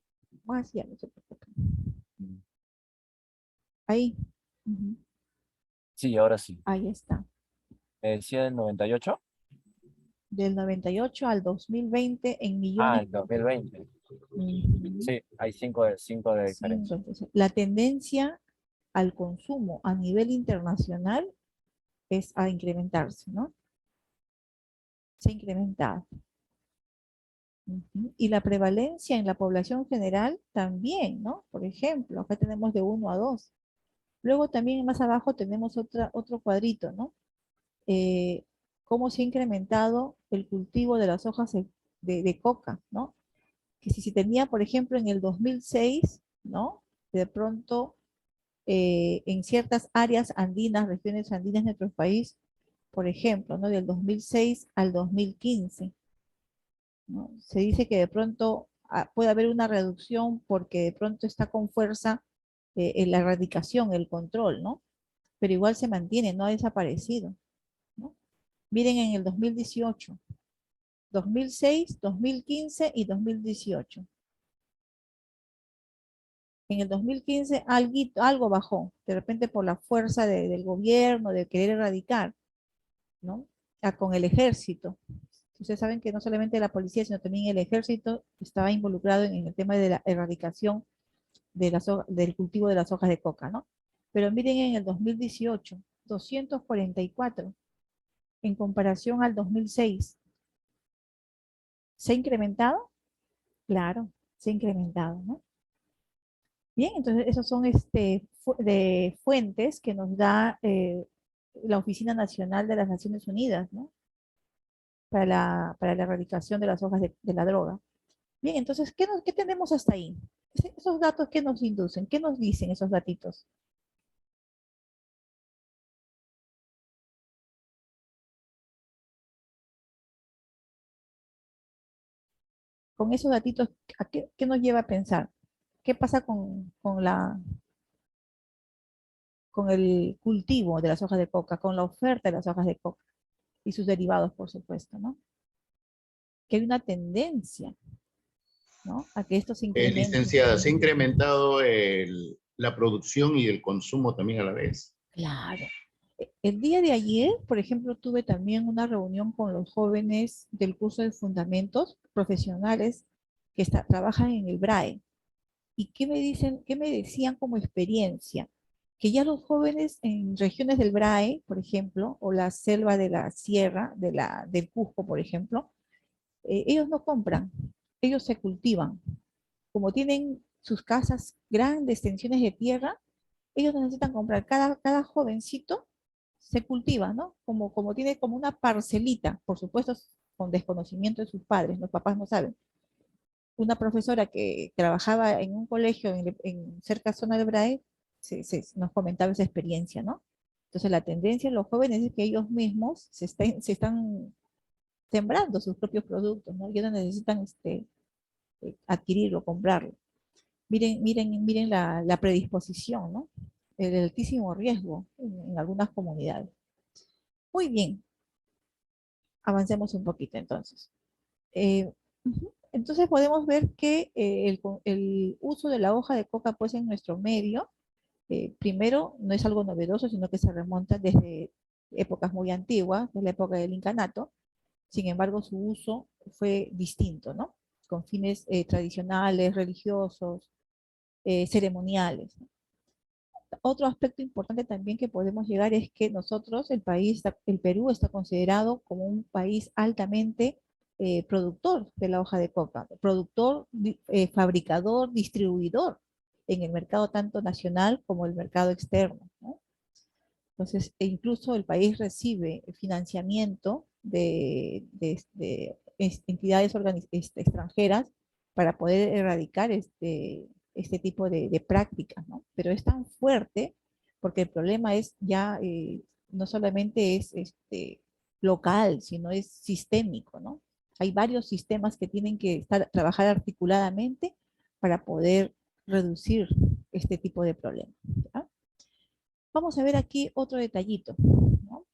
Más ya no se preocupen. Ahí. Ujú. Sí, ahora sí. Ahí está. Decía del 98. Del 98 al 2020 en Ah, millones. el 2020. Ujú. Sí, hay 5 de Sí, diferencia. entonces, la tendencia al consumo a nivel internacional es a incrementarse, ¿no? Se ha incrementado. Ujú. Y la prevalencia en la población general también, ¿no? Por ejemplo, acá tenemos de 1 a 2. Luego también más abajo tenemos otro cuadrito, ¿no? Eh, Cómo se ha incrementado el cultivo de las hojas de coca, ¿no? Que si se tenía, por ejemplo, en el 2006, ¿no? De pronto, en ciertas áreas andinas, regiones andinas de nuestro país, por ejemplo, ¿no? Del 2006 al 2015, ¿no? Se dice que de pronto puede haber una reducción porque de pronto está con fuerza en la erradicación, el control, ¿no? Pero igual se mantiene, no ha desaparecido, ¿no? Miren en el 2018, 2006, 2015 y 2018. En el 2015 algo bajó, de repente por la fuerza del gobierno, de querer erradicar, ¿no? Con el ejército. Ustedes saben que no solamente la policía, sino también el ejército estaba involucrado en el tema de la erradicación del cultivo de las hojas de coca, ¿no? Pero miren en el 2018, 244 en comparación al 2006. ¿Se ha incrementado? Claro, se ha incrementado, ¿no? Bien, entonces esos son de fuentes que nos da la Oficina Nacional de las Naciones Unidas, ¿no? para la erradicación de las hojas de la droga. Bien, entonces, ¿qué tenemos hasta ahí? Esos datos, ¿qué nos inducen? ¿Qué nos dicen esos datitos? Con esos datitos, ¿qué nos lleva a pensar? ¿Qué pasa con el cultivo de las hojas de coca, con la oferta de las hojas de coca y sus derivados, por supuesto, ¿no? Que hay una tendencia, ¿no? A que esto se incremente. Licenciada, se ha incrementado la producción y el consumo también a la vez. Claro. El día de ayer, por ejemplo, tuve también una reunión con los jóvenes del curso de fundamentos profesionales que trabajan en el BRAE. ¿Y qué me dicen, qué me decían como experiencia? Que ya los jóvenes en regiones del BRAE, por ejemplo, o la selva de la sierra, del Cusco, por ejemplo, ellos no compran, ellos se cultivan. Como tienen sus casas grandes extensiones de tierra, ellos necesitan comprar. Cada jovencito se cultiva, ¿no? Como tiene como una parcelita, por supuesto, con desconocimiento de sus padres, los papás no saben. Una profesora que trabajaba en un colegio en cerca zona del BRAE nos comentaba esa experiencia, ¿no? Entonces la tendencia en los jóvenes es que ellos mismos se están sembrando sus propios productos, ¿no? Ya no necesitan adquirirlo, comprarlo. Miren la predisposición, ¿no? El altísimo riesgo en algunas comunidades. Muy bien, avancemos un poquito entonces. Entonces podemos ver que el uso de la hoja de coca pues en nuestro medio, primero no es algo novedoso, sino que se remonta desde épocas muy antiguas, desde la época del incanato. Sin embargo, su uso fue distinto, ¿no? Con fines tradicionales, religiosos, ceremoniales. Otro aspecto importante también que podemos llegar es que nosotros, el Perú está considerado como un país altamente productor de la hoja de coca, productor, fabricador, distribuidor en el mercado tanto nacional como el mercado externo, ¿no? Entonces, incluso el país recibe financiamiento de entidades extranjeras para poder erradicar este tipo de prácticas, ¿no? Pero es tan fuerte porque el problema es ya no solamente es local, sino es sistémico, ¿no? Hay varios sistemas que tienen que trabajar articuladamente para poder reducir este tipo de problemas, ¿ya? Vamos a ver aquí otro detallito, ¿no?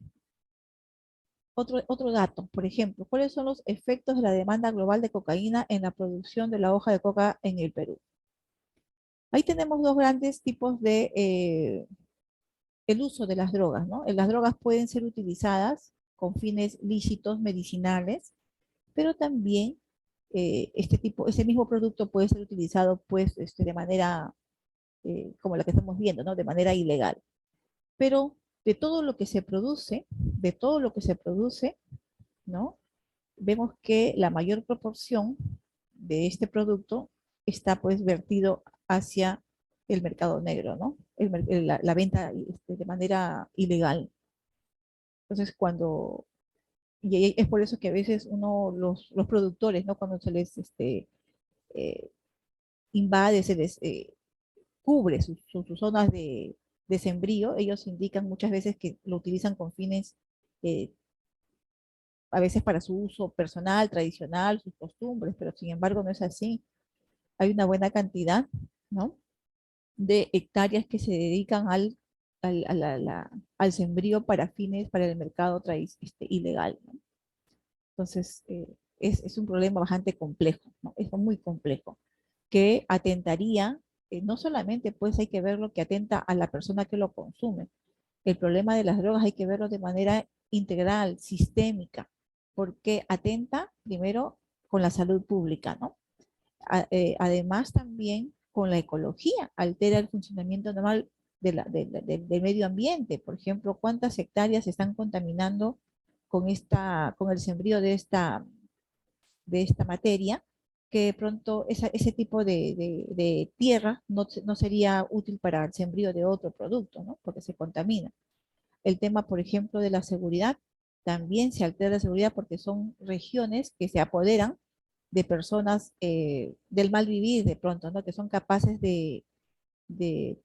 Otro dato, por ejemplo, ¿cuáles son los efectos de la demanda global de cocaína en la producción de la hoja de coca en el Perú? Ahí tenemos dos grandes tipos de el uso de las drogas, ¿no? Las drogas pueden ser utilizadas con fines lícitos medicinales, pero también ese mismo producto puede ser utilizado pues de manera como la que estamos viendo, ¿no? De manera ilegal. Pero de todo lo que se produce, ¿no? Vemos que la mayor proporción de este producto está pues vertido hacia el mercado negro, ¿no? La venta de manera ilegal. Entonces, y es por eso que a veces los productores, ¿no? Cuando se les eh, invade, se les cubre sus zonas de sembrío, ellos indican muchas veces que lo utilizan con fines eh, a veces para su uso personal, tradicional, sus costumbres, pero sin embargo no es así. Hay una buena cantidad, ¿no? De hectáreas que se dedican al sembrío para fines, para el mercado ilegal, ¿no? Entonces, es un problema bastante complejo, ¿no? Es muy complejo, que atentaría, no solamente pues hay que ver lo que atenta a la persona que lo consume, el problema de las drogas hay que verlo de manera integral, sistémica, porque atenta primero con la salud pública, ¿no? Además también con la ecología, altera el funcionamiento normal del medio ambiente. Por ejemplo, cuántas hectáreas se están contaminando con el sembrío de esta materia, que de pronto ese tipo de tierra no sería útil para el sembrío de otro producto, ¿no? Porque se contamina. El tema, por ejemplo, de la seguridad también se altera la seguridad porque son regiones que se apoderan de personas del mal vivir de pronto, ¿no? Que son capaces de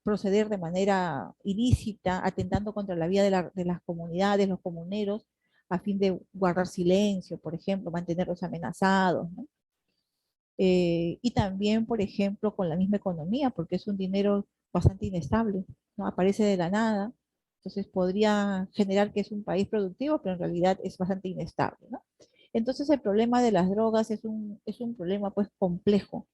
proceder de manera ilícita, atentando contra la vida de las comunidades, los comuneros, a fin de guardar silencio, por ejemplo, mantenerlos amenazados, ¿no? Y también, por ejemplo, con la misma economía, porque es un dinero bastante inestable, ¿no? Aparece de la nada, entonces podría generar que es un país productivo, pero en realidad es bastante inestable, ¿no? Entonces el problema de las drogas es un problema pues complejo,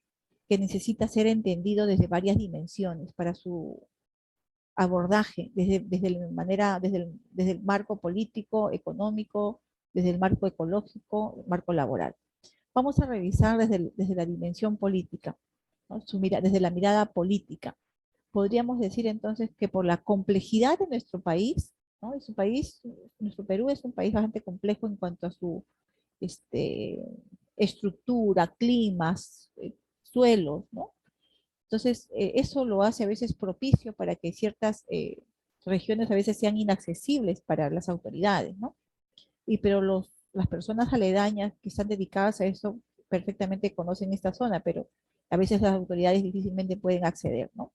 que necesita ser entendido desde varias dimensiones para su abordaje, desde el marco político, económico, desde el marco ecológico, marco laboral. Vamos a revisar desde la dimensión política, ¿no? Desde la mirada política. Podríamos decir entonces que por la complejidad de nuestro país, ¿no? Nuestro Perú es un país bastante complejo en cuanto a su este, estructura, climas, suelos, ¿no? Entonces, eso lo hace a veces propicio para que ciertas regiones a veces sean inaccesibles para las autoridades, ¿no? Pero las personas aledañas que están dedicadas a eso perfectamente conocen esta zona, pero a veces las autoridades difícilmente pueden acceder, ¿no?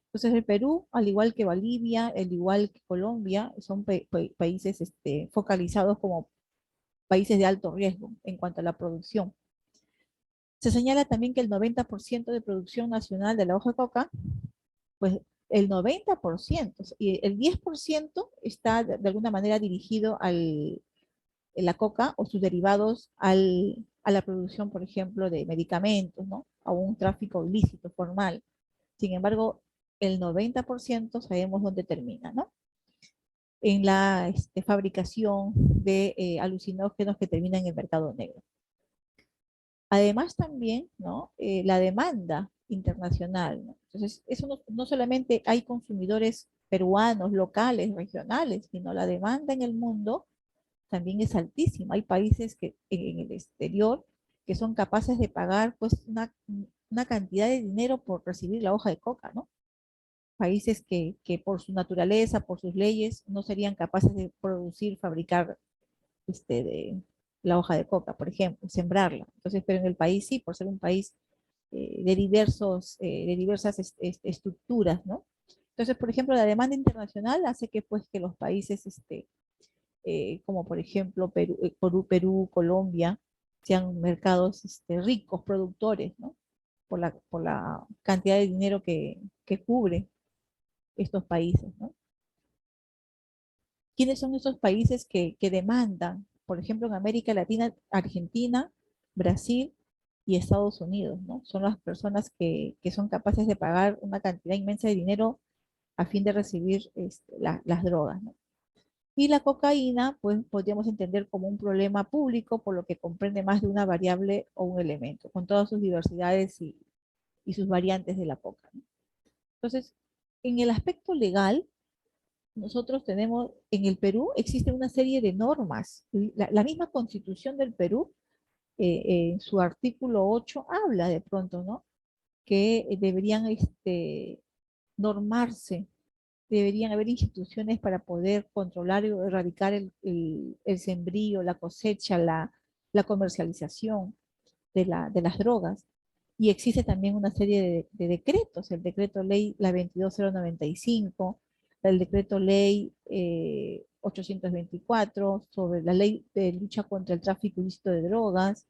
Entonces el Perú, al igual que Bolivia, al igual que Colombia, son países focalizados como países de alto riesgo en cuanto a la producción. Se señala también que el 90% de producción nacional de la hoja de coca, pues el 90% y el 10% está de alguna manera dirigido la coca o sus derivados a la producción, por ejemplo, de medicamentos, ¿no? A un tráfico ilícito, formal. Sin embargo, el 90% sabemos dónde termina, ¿no? En la fabricación de alucinógenos que terminan en el mercado negro. Además también, ¿no? La demanda internacional, ¿no? Entonces, eso no solamente hay consumidores peruanos, locales, regionales, sino la demanda en el mundo también es altísima. Hay países que en el exterior que son capaces de pagar pues una cantidad de dinero por recibir la hoja de coca, ¿no? Países que por su naturaleza, por sus leyes, no serían capaces de producir, fabricar de la hoja de coca, por ejemplo, sembrarla. Entonces, pero en el país sí, por ser un país de diversas estructuras, ¿no? Entonces, por ejemplo, la demanda internacional hace que, pues, que los países, como por ejemplo Perú, Colombia, sean mercados ricos, productores, ¿no? Por la cantidad de dinero que cubre estos países, ¿no? ¿Quiénes son esos países que demandan? Por ejemplo, en América Latina, Argentina, Brasil y Estados Unidos, ¿no? Son las personas que son capaces de pagar una cantidad inmensa de dinero a fin de recibir las drogas, ¿no? Y la cocaína, pues podríamos entender como un problema público, por lo que comprende más de una variable o un elemento, con todas sus diversidades y sus variantes de la coca, ¿no? Entonces, en el aspecto legal, nosotros tenemos, en el Perú existe una serie de normas. La misma Constitución del Perú, en su artículo 8, habla de pronto, ¿no? Que deberían normarse, deberían haber instituciones para poder controlar y erradicar el sembrío, la cosecha, la comercialización de las drogas. Y existe también una serie de decretos, el decreto ley la 22095, el decreto ley 824 sobre la ley de lucha contra el tráfico ilícito de drogas,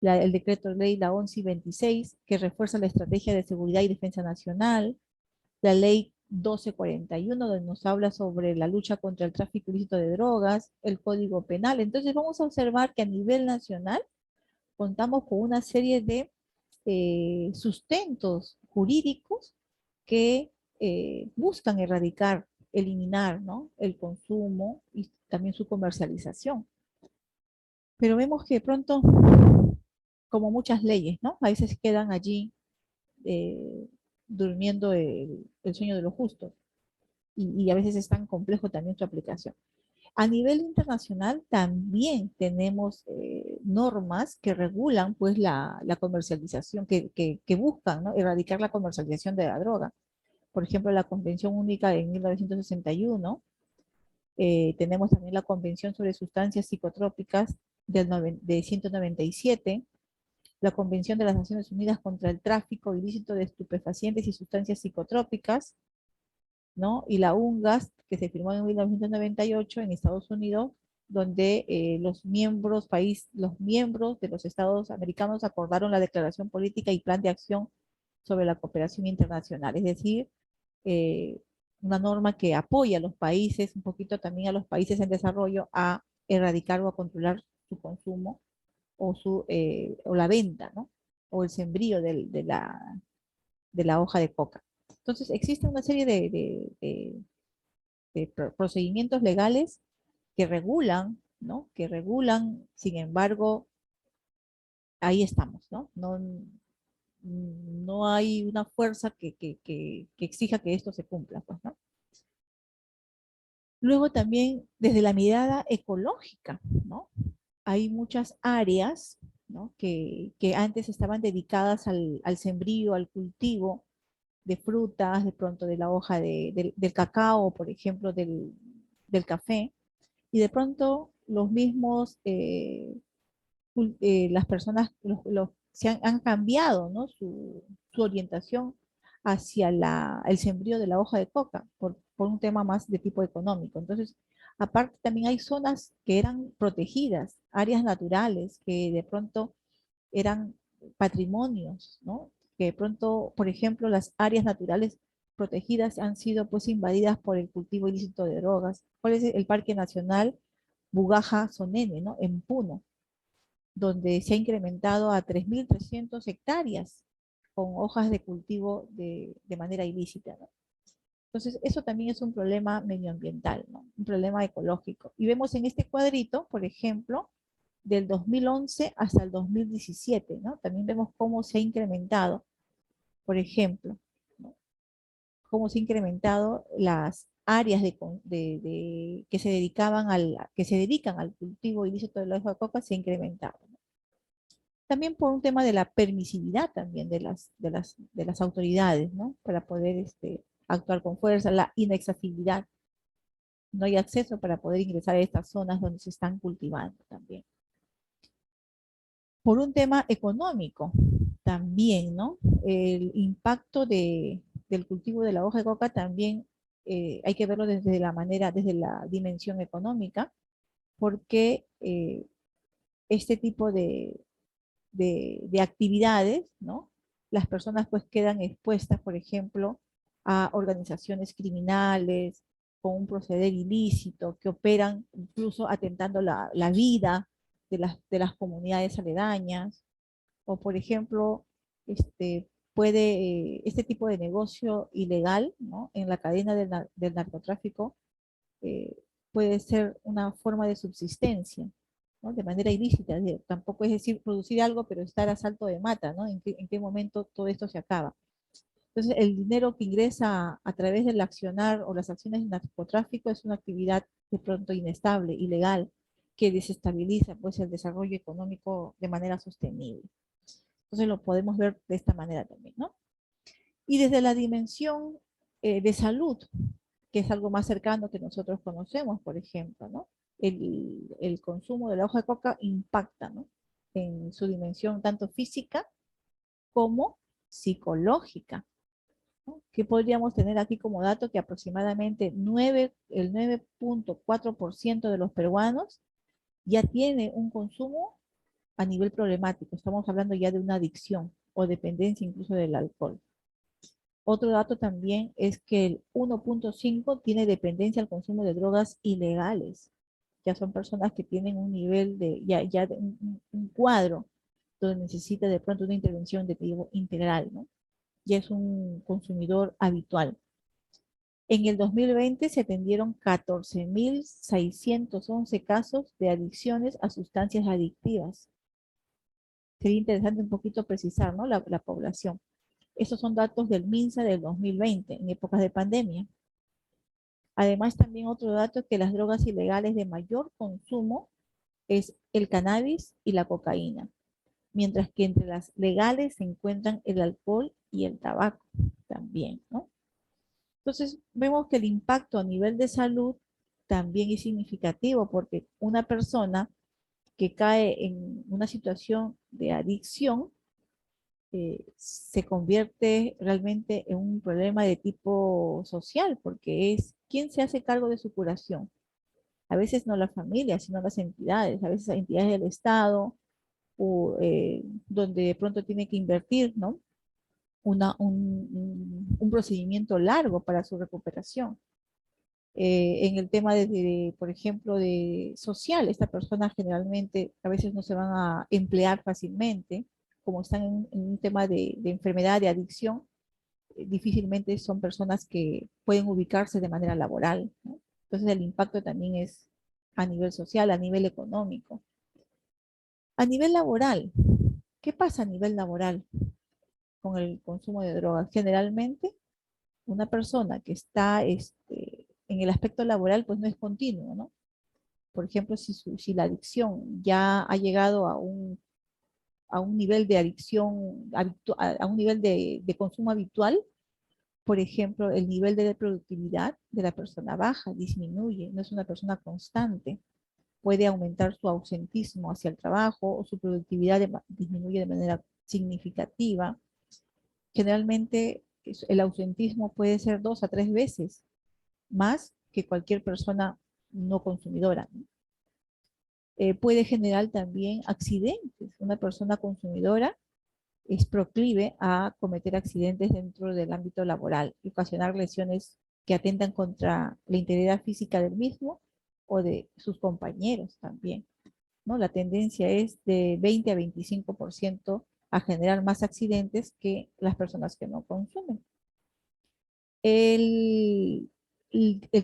el decreto ley la 1126 que refuerza la estrategia de seguridad y defensa nacional, la ley 1241 donde nos habla sobre la lucha contra el tráfico ilícito de drogas, el código penal. Entonces vamos a observar que a nivel nacional contamos con una serie de sustentos jurídicos que buscan erradicar, eliminar, ¿no? El consumo y también su comercialización. Pero vemos que de pronto, como muchas leyes, ¿no? A veces quedan allí durmiendo el sueño de los justos y a veces es tan complejo también su aplicación. A nivel internacional también tenemos normas que regulan pues la comercialización, que buscan, ¿no? Erradicar la comercialización de la droga. Por ejemplo, la Convención Única de 1961 Tenemos también la Convención sobre Sustancias Psicotrópicas de 197, la Convención de las Naciones Unidas contra el Tráfico Ilícito de Estupefacientes y Sustancias Psicotrópicas, ¿no? Y la UNGAS, que se firmó en 1998 en Estados Unidos, donde los miembros de los estados americanos acordaron la declaración política y plan de acción sobre la cooperación internacional, es decir, una norma que apoya a los países, un poquito también a los países en desarrollo, a erradicar o a controlar su consumo o la venta, ¿no? O el sembrío de la hoja de coca. Entonces, existe una serie de procedimientos legales que regulan, ¿no? Que regulan, sin embargo, ahí estamos, ¿no? No hay una fuerza que exija que esto se cumpla, pues, ¿no? Luego también desde la mirada ecológica, ¿no? Hay muchas áreas, ¿no? que antes estaban dedicadas al sembrío, al cultivo de frutas, de pronto de la hoja del cacao, por ejemplo, del café, y de pronto los mismos, las personas han cambiado, ¿no? su orientación hacia el sembrío de la hoja de coca por un tema más de tipo económico. Entonces, aparte también hay zonas que eran protegidas, áreas naturales que de pronto eran patrimonios, ¿no? Que de pronto, por ejemplo, las áreas naturales protegidas han sido pues invadidas por el cultivo ilícito de drogas. ¿Cuál es el Parque Nacional Bugaja-Sonene, ¿no? En Puno, donde se ha incrementado a 3.300 hectáreas con hojas de cultivo de manera ilícita, ¿no? Entonces, eso también es un problema medioambiental, ¿no? Un problema ecológico. Y vemos en este cuadrito, por ejemplo, del 2011 hasta el 2017, ¿no? También vemos cómo se ha incrementado, por ejemplo, ¿no? Cómo se ha incrementado las áreas que se dedican al cultivo ilícito de la hoja de coca, se ha incrementado, ¿no? También por un tema de la permisividad también de las autoridades, ¿no? Para poder actuar con fuerza, la inaccesibilidad. No hay acceso para poder ingresar a estas zonas donde se están cultivando también. Por un tema económico también, ¿no? El impacto del cultivo de la hoja de coca también hay que verlo desde la dimensión económica, porque este tipo de actividades, ¿no? Las personas pues quedan expuestas, por ejemplo, a organizaciones criminales con un proceder ilícito, que operan incluso atentando la vida de las comunidades aledañas, o por ejemplo, este tipo de negocio ilegal, ¿no? En la cadena del narcotráfico eh, puede ser una forma de subsistencia, ¿no? De manera ilícita. Tampoco es decir producir algo, pero estar a salto de mata, ¿no? En qué momento todo esto se acaba? Entonces, el dinero que ingresa a través del accionar o las acciones de narcotráfico es una actividad de pronto inestable, ilegal, que desestabiliza pues el desarrollo económico de manera sostenible. Entonces lo podemos ver de esta manera también, ¿no? Y desde la dimensión de salud, que es algo más cercano que nosotros conocemos, por ejemplo, ¿no? El consumo de la hoja de coca impacta, ¿no? En su dimensión tanto física como psicológica, ¿no? Que podríamos tener aquí como dato que aproximadamente el 9.4% de los peruanos ya tiene un consumo a nivel problemático. Estamos hablando ya de una adicción o dependencia incluso del alcohol. Otro dato también es que el 1.5 tiene dependencia al consumo de drogas ilegales. Ya son personas que tienen un nivel ya de un cuadro donde necesita de pronto una intervención de tipo integral, ¿no? Ya es un consumidor habitual. En el 2020 se atendieron 14.611 casos de adicciones a sustancias adictivas. Sería interesante un poquito precisar, ¿no? la población. Estos son datos del MINSA del 2020, en épocas de pandemia. Además, también otro dato es que las drogas ilegales de mayor consumo es el cannabis y la cocaína, mientras que entre las legales se encuentran el alcohol y el tabaco también, ¿no? Entonces, vemos que el impacto a nivel de salud también es significativo porque una persona que cae en una situación de adicción se convierte realmente en un problema de tipo social, porque es quién se hace cargo de su curación. A veces no la familia, sino las entidades, a veces entidades del Estado, o donde de pronto tiene que invertir, ¿no? Un procedimiento largo para su recuperación. En el tema por ejemplo, de social, esta persona generalmente a veces no se van a emplear fácilmente, como están en un tema de enfermedad, de adicción, difícilmente son personas que pueden ubicarse de manera laboral, ¿no? Entonces el impacto también es a nivel social, a nivel económico. A nivel laboral, ¿qué pasa a nivel laboral con el consumo de drogas? Generalmente una persona que está en el aspecto laboral, pues no es continuo, ¿no? Por ejemplo, si la adicción ya ha llegado a un nivel de adicción, a un nivel de consumo habitual, por ejemplo, el nivel de productividad de la persona baja, disminuye, no es una persona constante. Puede aumentar su ausentismo hacia el trabajo o su productividad disminuye de manera significativa. Generalmente el ausentismo puede ser 2 a 3 veces más que cualquier persona no consumidora, ¿no? Puede generar también accidentes. Una persona consumidora es proclive a cometer accidentes dentro del ámbito laboral y ocasionar lesiones que atentan contra la integridad física del mismo o de sus compañeros también, ¿no? La tendencia es de 20 a 25% a generar más accidentes que las personas que no consumen. El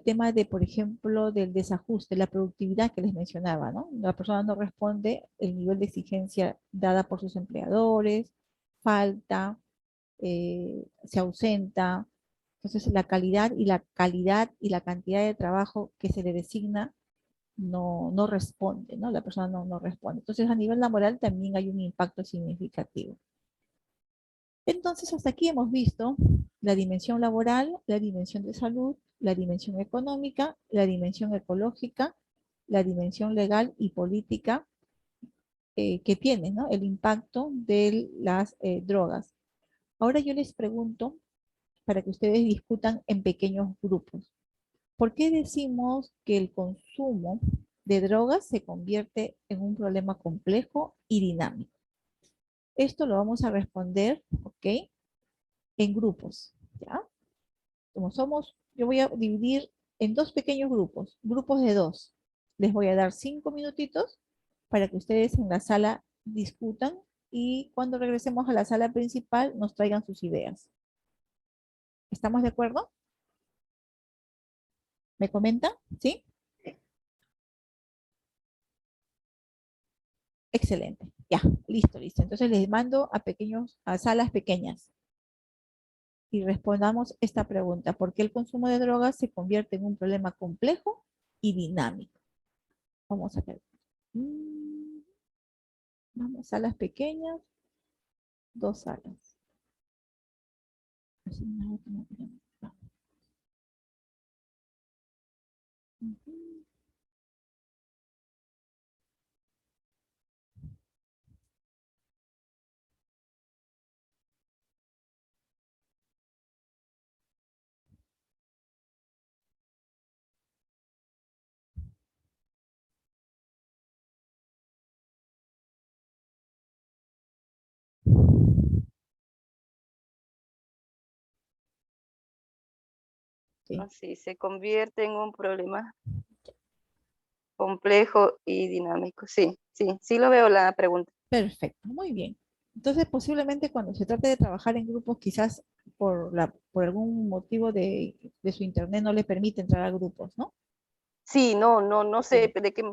tema de, por ejemplo, del desajuste, la productividad que les mencionaba, ¿no? La persona no responde el nivel de exigencia dada por sus empleadores, falta, se ausenta. Entonces, la calidad y la cantidad de trabajo que se le designa no responde, ¿no? La persona no responde. Entonces, a nivel laboral también hay un impacto significativo. Entonces, hasta aquí hemos visto la dimensión laboral, la dimensión de salud, la dimensión económica, la dimensión ecológica, la dimensión legal y política que tiene, ¿no? El impacto de las drogas. Ahora yo les pregunto, para que ustedes discutan en pequeños grupos, ¿por qué decimos que el consumo de drogas se convierte en un problema complejo y dinámico? Esto lo vamos a responder, ¿ok? En grupos, ¿ya? Como somos, yo voy a dividir en 2 pequeños grupos de 2. Les voy a dar 5 minutitos para que ustedes en la sala discutan y cuando regresemos a la sala principal nos traigan sus ideas. ¿Estamos de acuerdo? ¿Me comentan? ¿Sí? Excelente. Ya, listo. Entonces les mando a salas pequeñas y respondamos esta pregunta. ¿Por qué el consumo de drogas se convierte en un problema complejo y dinámico? Vamos a ver. Vamos, salas pequeñas, 2 salas. Sí. Así se convierte en un problema complejo y dinámico. Sí, sí, sí lo veo la pregunta. Perfecto, muy bien. Entonces, posiblemente cuando se trate de trabajar en grupos, quizás por algún motivo de su internet no le permite entrar a grupos, ¿no? Sí, no sé de qué,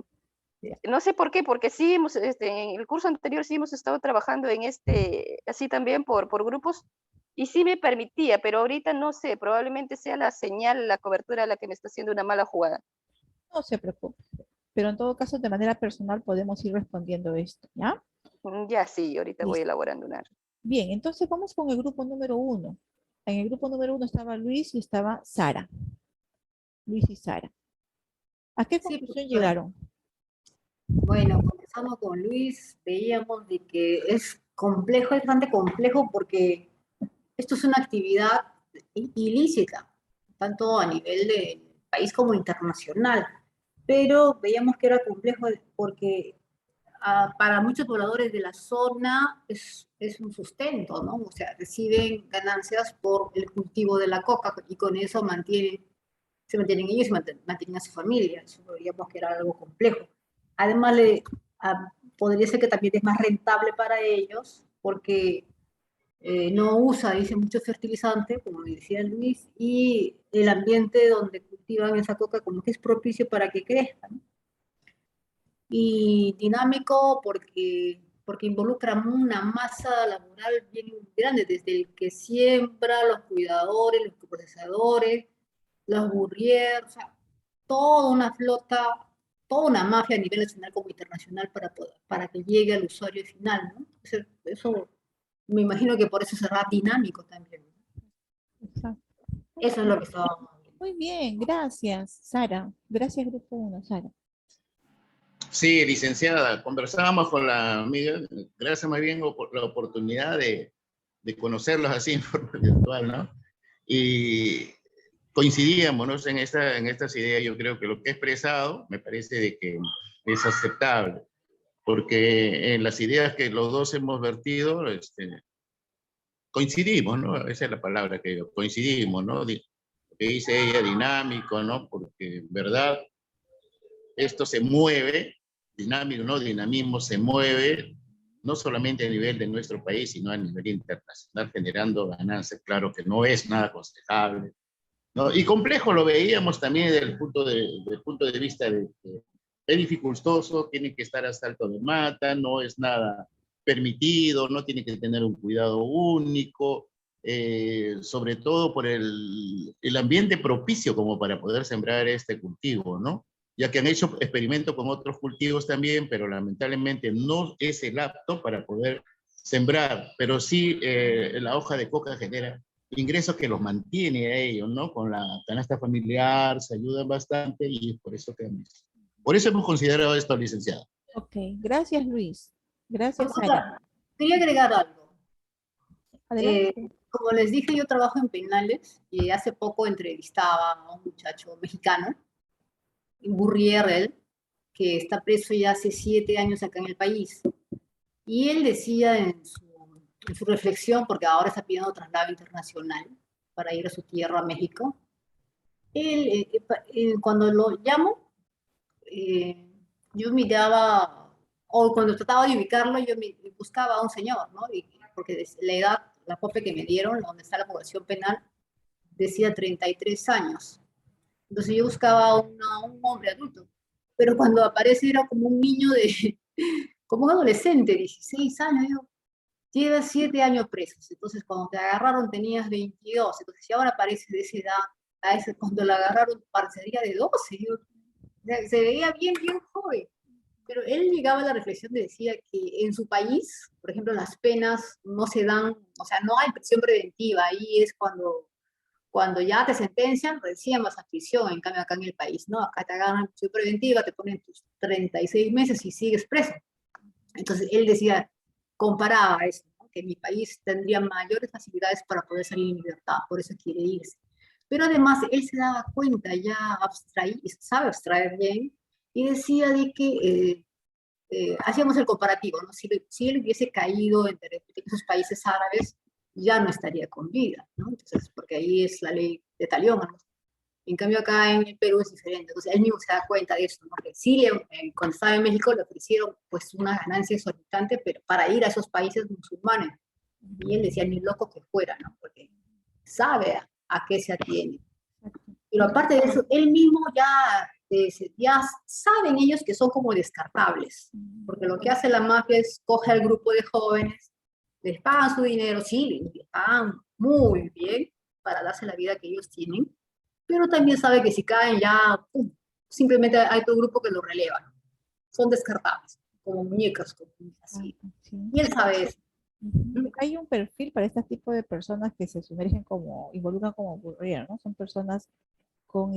Ya. no sé por qué, porque sí hemos, en el curso anterior sí hemos estado trabajando en así también por grupos, y sí me permitía, pero ahorita no sé, probablemente sea la señal, la cobertura la que me está haciendo una mala jugada. No se preocupe. Pero en todo caso, de manera personal podemos ir respondiendo esto, ¿ya? Ya sí, ahorita voy Listo. elaborando una. Bien, entonces vamos con el grupo número 1. En el grupo número 1 estaba Luis y estaba Sara. Luis y Sara. ¿A qué Sí, conclusión profesora. llegaron? Bueno, conversando con Luis, veíamos de que es complejo, es bastante complejo porque esto es una actividad ilícita, tanto a nivel del país como internacional, pero veíamos que era complejo porque para muchos pobladores de la zona es un sustento, ¿no? O sea, reciben ganancias por el cultivo de la coca y con eso se mantienen ellos y mantienen a su familia. Eso veíamos que era algo complejo. Además, podría ser que también es más rentable para ellos porque no usa, dice, mucho fertilizante, como decía Luis, y el ambiente donde cultivan esa coca como que es propicio para que crezca, ¿no? Y dinámico porque involucra una masa laboral bien grande, desde el que siembra, los cuidadores, los procesadores, los burriers, o sea, toda una flota, toda una mafia a nivel nacional como internacional para que llegue al usuario final, ¿no? Eso me imagino que por eso será dinámico también. Exacto. Eso es lo que estábamos viendo. Muy bien, gracias, Sara. Gracias, Grupo 1, Sara. Sí, licenciada, conversábamos con la amiga, gracias más bien por la oportunidad de conocerlos así en forma virtual, ¿no? Y coincidíamos, ¿no? En estas ideas. Yo creo que lo que he expresado me parece de que es aceptable, porque en las ideas que los dos hemos vertido, coincidimos, ¿no? Esa es la palabra que yo, coincidimos, ¿no? Que dice ella, dinámico, ¿no? Porque, en verdad, esto se mueve, dinámico, ¿no? Dinamismo se mueve, no solamente a nivel de nuestro país, sino a nivel internacional, generando ganancias. Claro que no es nada aconsejable, ¿no? Y complejo lo veíamos también desde del punto de vista de que es dificultoso, tiene que estar a salto de mata, no es nada permitido, no tiene que tener un cuidado único, sobre todo por el ambiente propicio como para poder sembrar este cultivo, ¿no? Ya que han hecho experimentos con otros cultivos también, pero lamentablemente no es el apto para poder sembrar, pero sí la hoja de coca genera ingresos que los mantiene a ellos, ¿no? Con la canasta familiar, se ayudan bastante y es por eso hemos considerado esto, licenciado. Ok, gracias, Luis. Gracias, Sara. Profesora, quería agregar algo. Adelante. Como les dije, yo trabajo en penales y hace poco entrevistaba a un muchacho mexicano, Burrier, él, que está preso ya hace 7 años acá en el país. Y él decía en su reflexión, porque ahora está pidiendo traslado internacional para ir a su tierra, a México, él, cuando lo llamo, eh, yo miraba, o cuando trataba de ubicarlo, buscaba a un señor, ¿no? Porque la edad, la COPE que me dieron, donde está la población penal, decía 33 años. Entonces yo buscaba a un hombre adulto, pero cuando aparece era como un niño como un adolescente, 16 años, digo, llevas 7 años presos, entonces cuando te agarraron tenías 22, entonces si ahora aparece de esa edad, cuando la agarraron parecería de 12, digo, se veía bien, bien joven. Pero él llegaba a la reflexión de decía que en su país, por ejemplo, las penas no se dan, o sea, no hay prisión preventiva, ahí es cuando ya te sentencian, recién vas a prisión, en cambio acá en el país, ¿no? Acá te agarran prisión preventiva, te ponen tus 36 meses y sigues preso. Entonces él decía, comparaba eso, ¿no? Que mi país tendría mayores facilidades para poder salir en libertad, por eso quiere irse. Pero además él se daba cuenta, ya sabe abstraer bien, y decía de que hacíamos el comparativo, ¿no? Si él hubiese caído en esos países árabes, ya no estaría con vida, ¿no? Entonces, porque ahí es la ley de talión, ¿no? En cambio, acá en el Perú es diferente. Entonces, él mismo se da cuenta de eso, ¿no? Que sí, cuando estaba en México le ofrecieron pues una ganancia exorbitante, pero para ir a esos países musulmanes. Y él decía, ni loco que fuera, ¿no? Porque sabe a qué se atiene. Pero aparte de eso, él mismo ya saben ellos que son como descartables, porque lo que hace la mafia es coge al grupo de jóvenes, les pagan su dinero, sí, les pagan muy bien para darse la vida que ellos tienen, pero también sabe que si caen ya, ¡pum!, simplemente hay otro grupo que lo releva, ¿no? Son descartables, como muñecas, como así. Sí. Y él sabe eso. Hay un perfil para este tipo de personas que se sumergen involucran como burrier, ¿no? Son personas con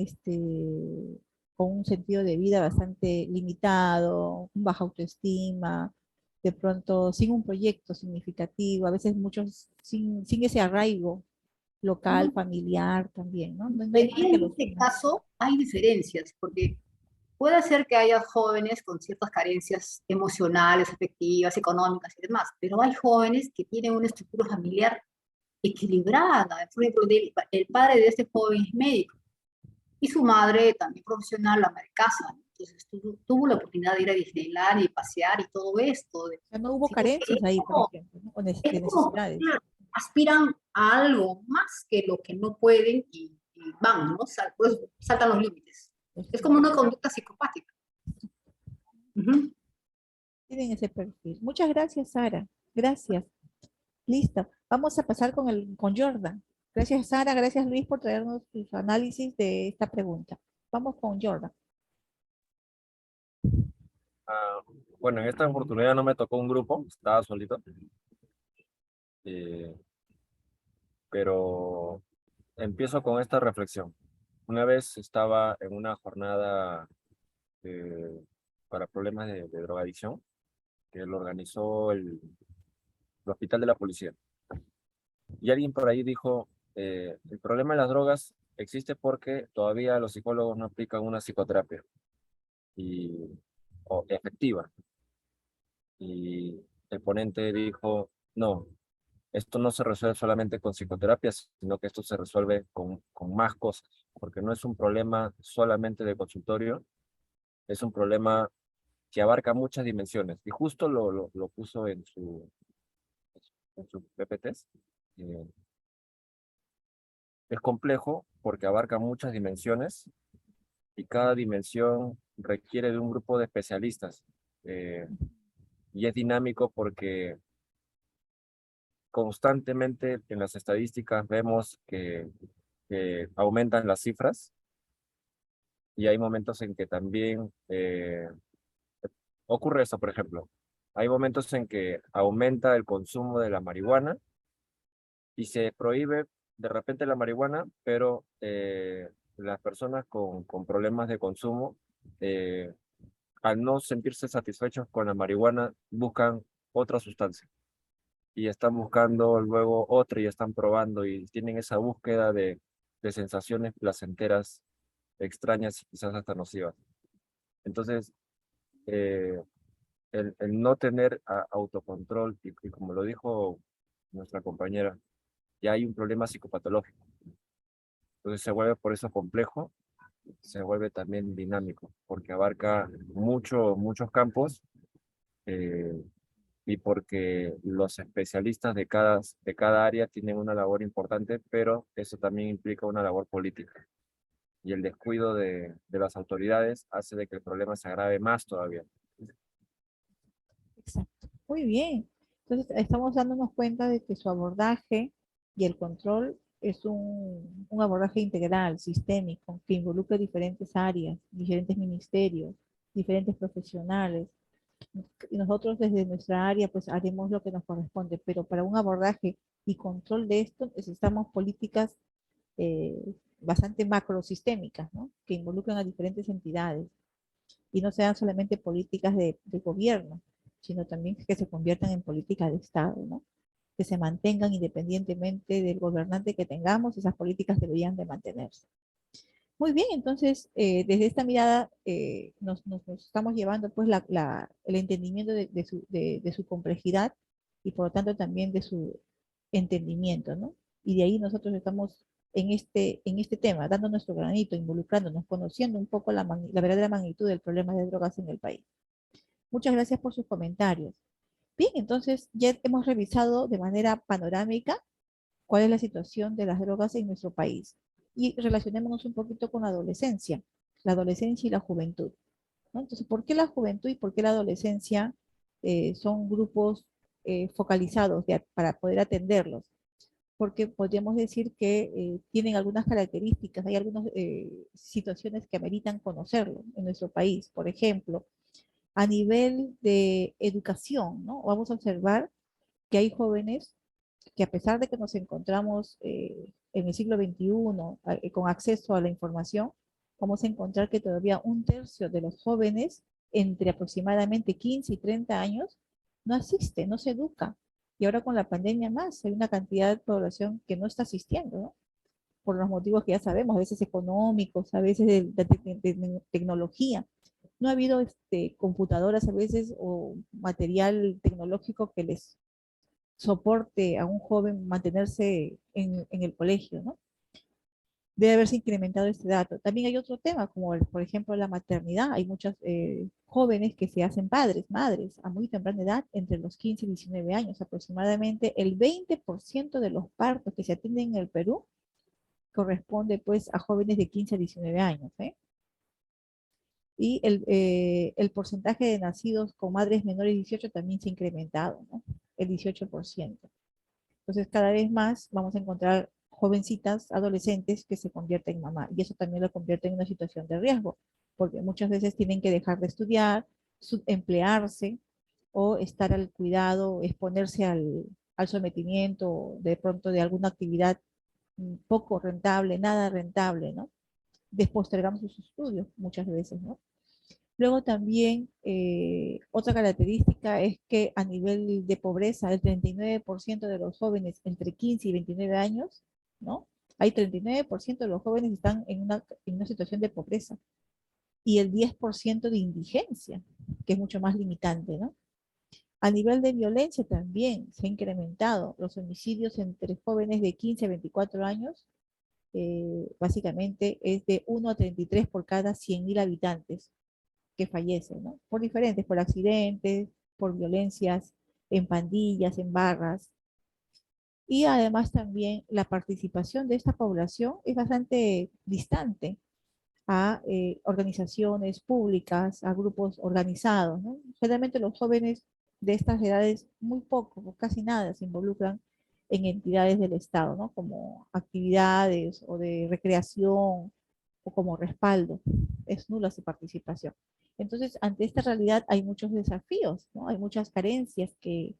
con un sentido de vida bastante limitado, con baja autoestima, de pronto sin un proyecto significativo, a veces muchos sin ese arraigo local, familiar también, ¿no? No hay nada que En los este una. caso hay diferencias, porque puede ser que haya jóvenes con ciertas carencias emocionales, afectivas, económicas y demás, pero hay jóvenes que tienen una estructura familiar equilibrada. Por ejemplo, el padre de este joven es médico y su madre también profesional, ama de casa, ¿no? Entonces tuvo la oportunidad de ir a Disneyland y pasear y todo esto. O sea, no hubo Sino que carencias ahí, por ejemplo, ¿no? O es de como, necesidades. claro, aspiran a algo más que lo que no pueden y van, ¿no? Pues saltan los límites. Es como una conducta psicopática. Ujú. Tienen ese perfil. Muchas gracias, Sara. Gracias. Listo. Vamos a pasar con Jordan. Gracias, Sara. Gracias, Luis, por traernos sus análisis de esta pregunta. Vamos con Jordan. Ah, bueno, en esta oportunidad no me tocó un grupo, estaba solito. Eh, pero empiezo con esta reflexión. Una vez estaba en una jornada eh, para problemas de drogadicción que lo organizó el hospital de la policía. Y alguien por ahí dijo, el problema de las drogas existe porque todavía los psicólogos no aplican una psicoterapia y, o efectiva. Y el ponente dijo, no, esto no se resuelve solamente con psicoterapia, sino que esto se resuelve con más cosas, porque no es un problema solamente de consultorio, es un problema que abarca muchas dimensiones. Y justo lo puso en su PPTs. Eh, es complejo porque abarca muchas dimensiones y cada dimensión requiere de un grupo de especialistas. Y es dinámico porque constantemente en las estadísticas vemos que aumentan las cifras y hay momentos en que también ocurre eso, por ejemplo. Hay momentos en que aumenta el consumo de la marihuana y se prohíbe de repente la marihuana, pero las personas con problemas de consumo, al no sentirse satisfechos con la marihuana, buscan otra sustancia y están buscando luego otra y están probando y tienen esa búsqueda de sensaciones placenteras extrañas y quizás hasta nocivas. Entonces, eh, el no tener autocontrol, y como lo dijo nuestra compañera, ya hay un problema psicopatológico. Entonces se vuelve por eso complejo, se vuelve también dinámico, porque abarca muchos campos eh, y porque los especialistas de cada área tienen una labor importante, pero eso también implica una labor política. Y el descuido de las autoridades hace de que el problema se agrave más todavía. Exacto. Muy bien. Entonces, estamos dándonos cuenta de que su abordaje y el control es un abordaje integral, sistémico, que involucra diferentes áreas, diferentes ministerios, diferentes profesionales. Y nosotros desde nuestra área pues haremos lo que nos corresponde, pero para un abordaje y control de esto necesitamos políticas eh, bastante macrosistémicas, ¿no? Que involucran a diferentes entidades y no sean solamente políticas de gobierno, sino también que se conviertan en políticas de Estado, ¿no? Que se mantengan independientemente del gobernante que tengamos, esas políticas deberían de mantenerse. Muy bien, entonces, desde esta mirada nos estamos llevando pues el entendimiento de su complejidad y por lo tanto también de su entendimiento, ¿no? Y de ahí nosotros estamos en este tema, dando nuestro granito, involucrándonos, conociendo un poco la verdadera magnitud del problema de drogas en el país. Muchas gracias por sus comentarios. Bien, entonces ya hemos revisado de manera panorámica cuál es la situación de las drogas en nuestro país. Y relacionémonos un poquito con la adolescencia y la juventud, ¿no? Entonces, ¿por qué la juventud y por qué la adolescencia son grupos focalizados para poder atenderlos? Porque podríamos decir que tienen algunas características, hay algunas situaciones que ameritan conocerlo en nuestro país. Por ejemplo, a nivel de educación, ¿no? Vamos a observar que hay jóvenes que a pesar de que nos encontramos en el siglo XXI con acceso a la información, vamos a encontrar que todavía 1/3 de los jóvenes entre aproximadamente 15 y 30 años no asiste, no se educa. Y ahora con la pandemia más, hay una cantidad de población que no está asistiendo, ¿no? Por los motivos que ya sabemos, a veces económicos, a veces de tecnología. No ha habido computadoras a veces o material tecnológico que les soporte a un joven mantenerse en el colegio, ¿no? Debe haberse incrementado este dato. También hay otro tema, como por ejemplo la maternidad. Hay muchos jóvenes que se hacen padres, madres, a muy temprana edad, entre los 15 y 19 años. Aproximadamente el 20% de los partos que se atienden en el Perú corresponde pues a jóvenes de 15 a 19 años. Y el porcentaje de nacidos con madres menores de 18 también se ha incrementado, ¿no? El 18%. Entonces, cada vez más vamos a encontrar jovencitas, adolescentes que se convierten en mamá. Y eso también lo convierte en una situación de riesgo, porque muchas veces tienen que dejar de estudiar, emplearse o estar al cuidado, exponerse al sometimiento de pronto de alguna actividad poco rentable, nada rentable, ¿no? Postergamos sus estudios muchas veces, ¿no? Luego también otra característica es que a nivel de pobreza, el 39% de los jóvenes entre 15 y 29 años, ¿no? Hay 39% de los jóvenes que están en una situación de pobreza y el 10% de indigencia, que es mucho más limitante, ¿no? A nivel de violencia también se ha incrementado los homicidios entre jóvenes de 15 a 24 años, básicamente es de 1 a 33 por cada 100.000 habitantes que fallecen, ¿no? Por diferentes, por accidentes, por violencias en pandillas, en barras. Y además también la participación de esta población es bastante distante a organizaciones públicas, a grupos organizados, ¿no? Generalmente los jóvenes de estas edades muy poco, o casi nada, se involucran en entidades del Estado, ¿no? Como actividades o de recreación o como respaldo. Es nula su participación. Entonces, ante esta realidad hay muchos desafíos, ¿no? Hay muchas carencias que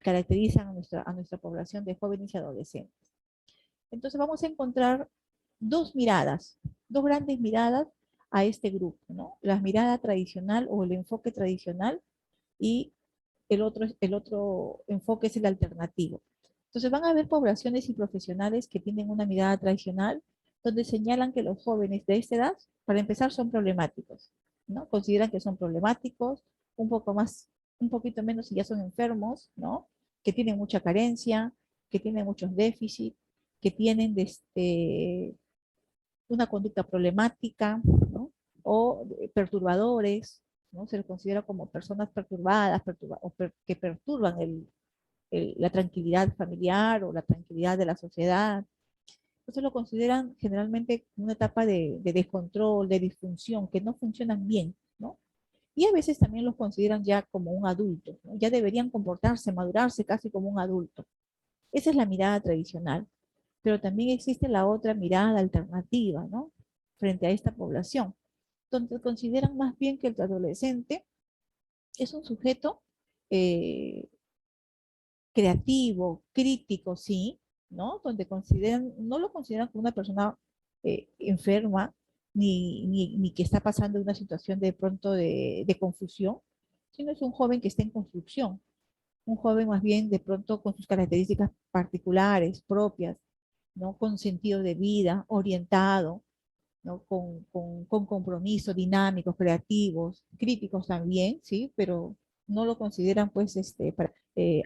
caracterizan a nuestra población de jóvenes y adolescentes. Entonces vamos a encontrar dos miradas, dos grandes miradas a este grupo, ¿no? La mirada tradicional o el enfoque tradicional y el otro enfoque es el alternativo. Entonces van a haber poblaciones y profesionales que tienen una mirada tradicional donde señalan que los jóvenes de esta edad, para empezar, son problemáticos, ¿no? Consideran que son problemáticos, un poquito menos si ya son enfermos, ¿no? Que tienen mucha carencia, que tienen muchos déficits, que tienen una conducta problemática, ¿no? O perturbadores, ¿no? Se les considera como personas perturbadas, que perturban la tranquilidad familiar o la tranquilidad de la sociedad. Entonces lo consideran generalmente una etapa de descontrol, de disfunción, que no funcionan bien, ¿no? Y a veces también los consideran ya como un adulto, ¿no? Ya deberían comportarse, madurarse casi como un adulto. Esa es la mirada tradicional. Pero también existe la otra mirada alternativa, ¿no? Frente a esta población, donde consideran más bien que el adolescente es un sujeto eh, creativo, crítico, sí, ¿no? Donde no lo consideran como una persona enferma, ni que está pasando una situación de pronto de confusión, sino es un joven que está en construcción, un joven más bien de pronto con sus características particulares, propias, ¿no? Con sentido de vida, orientado, ¿no? Con compromiso, dinámicos, creativos, críticos también, ¿sí? Pero no lo consideran pues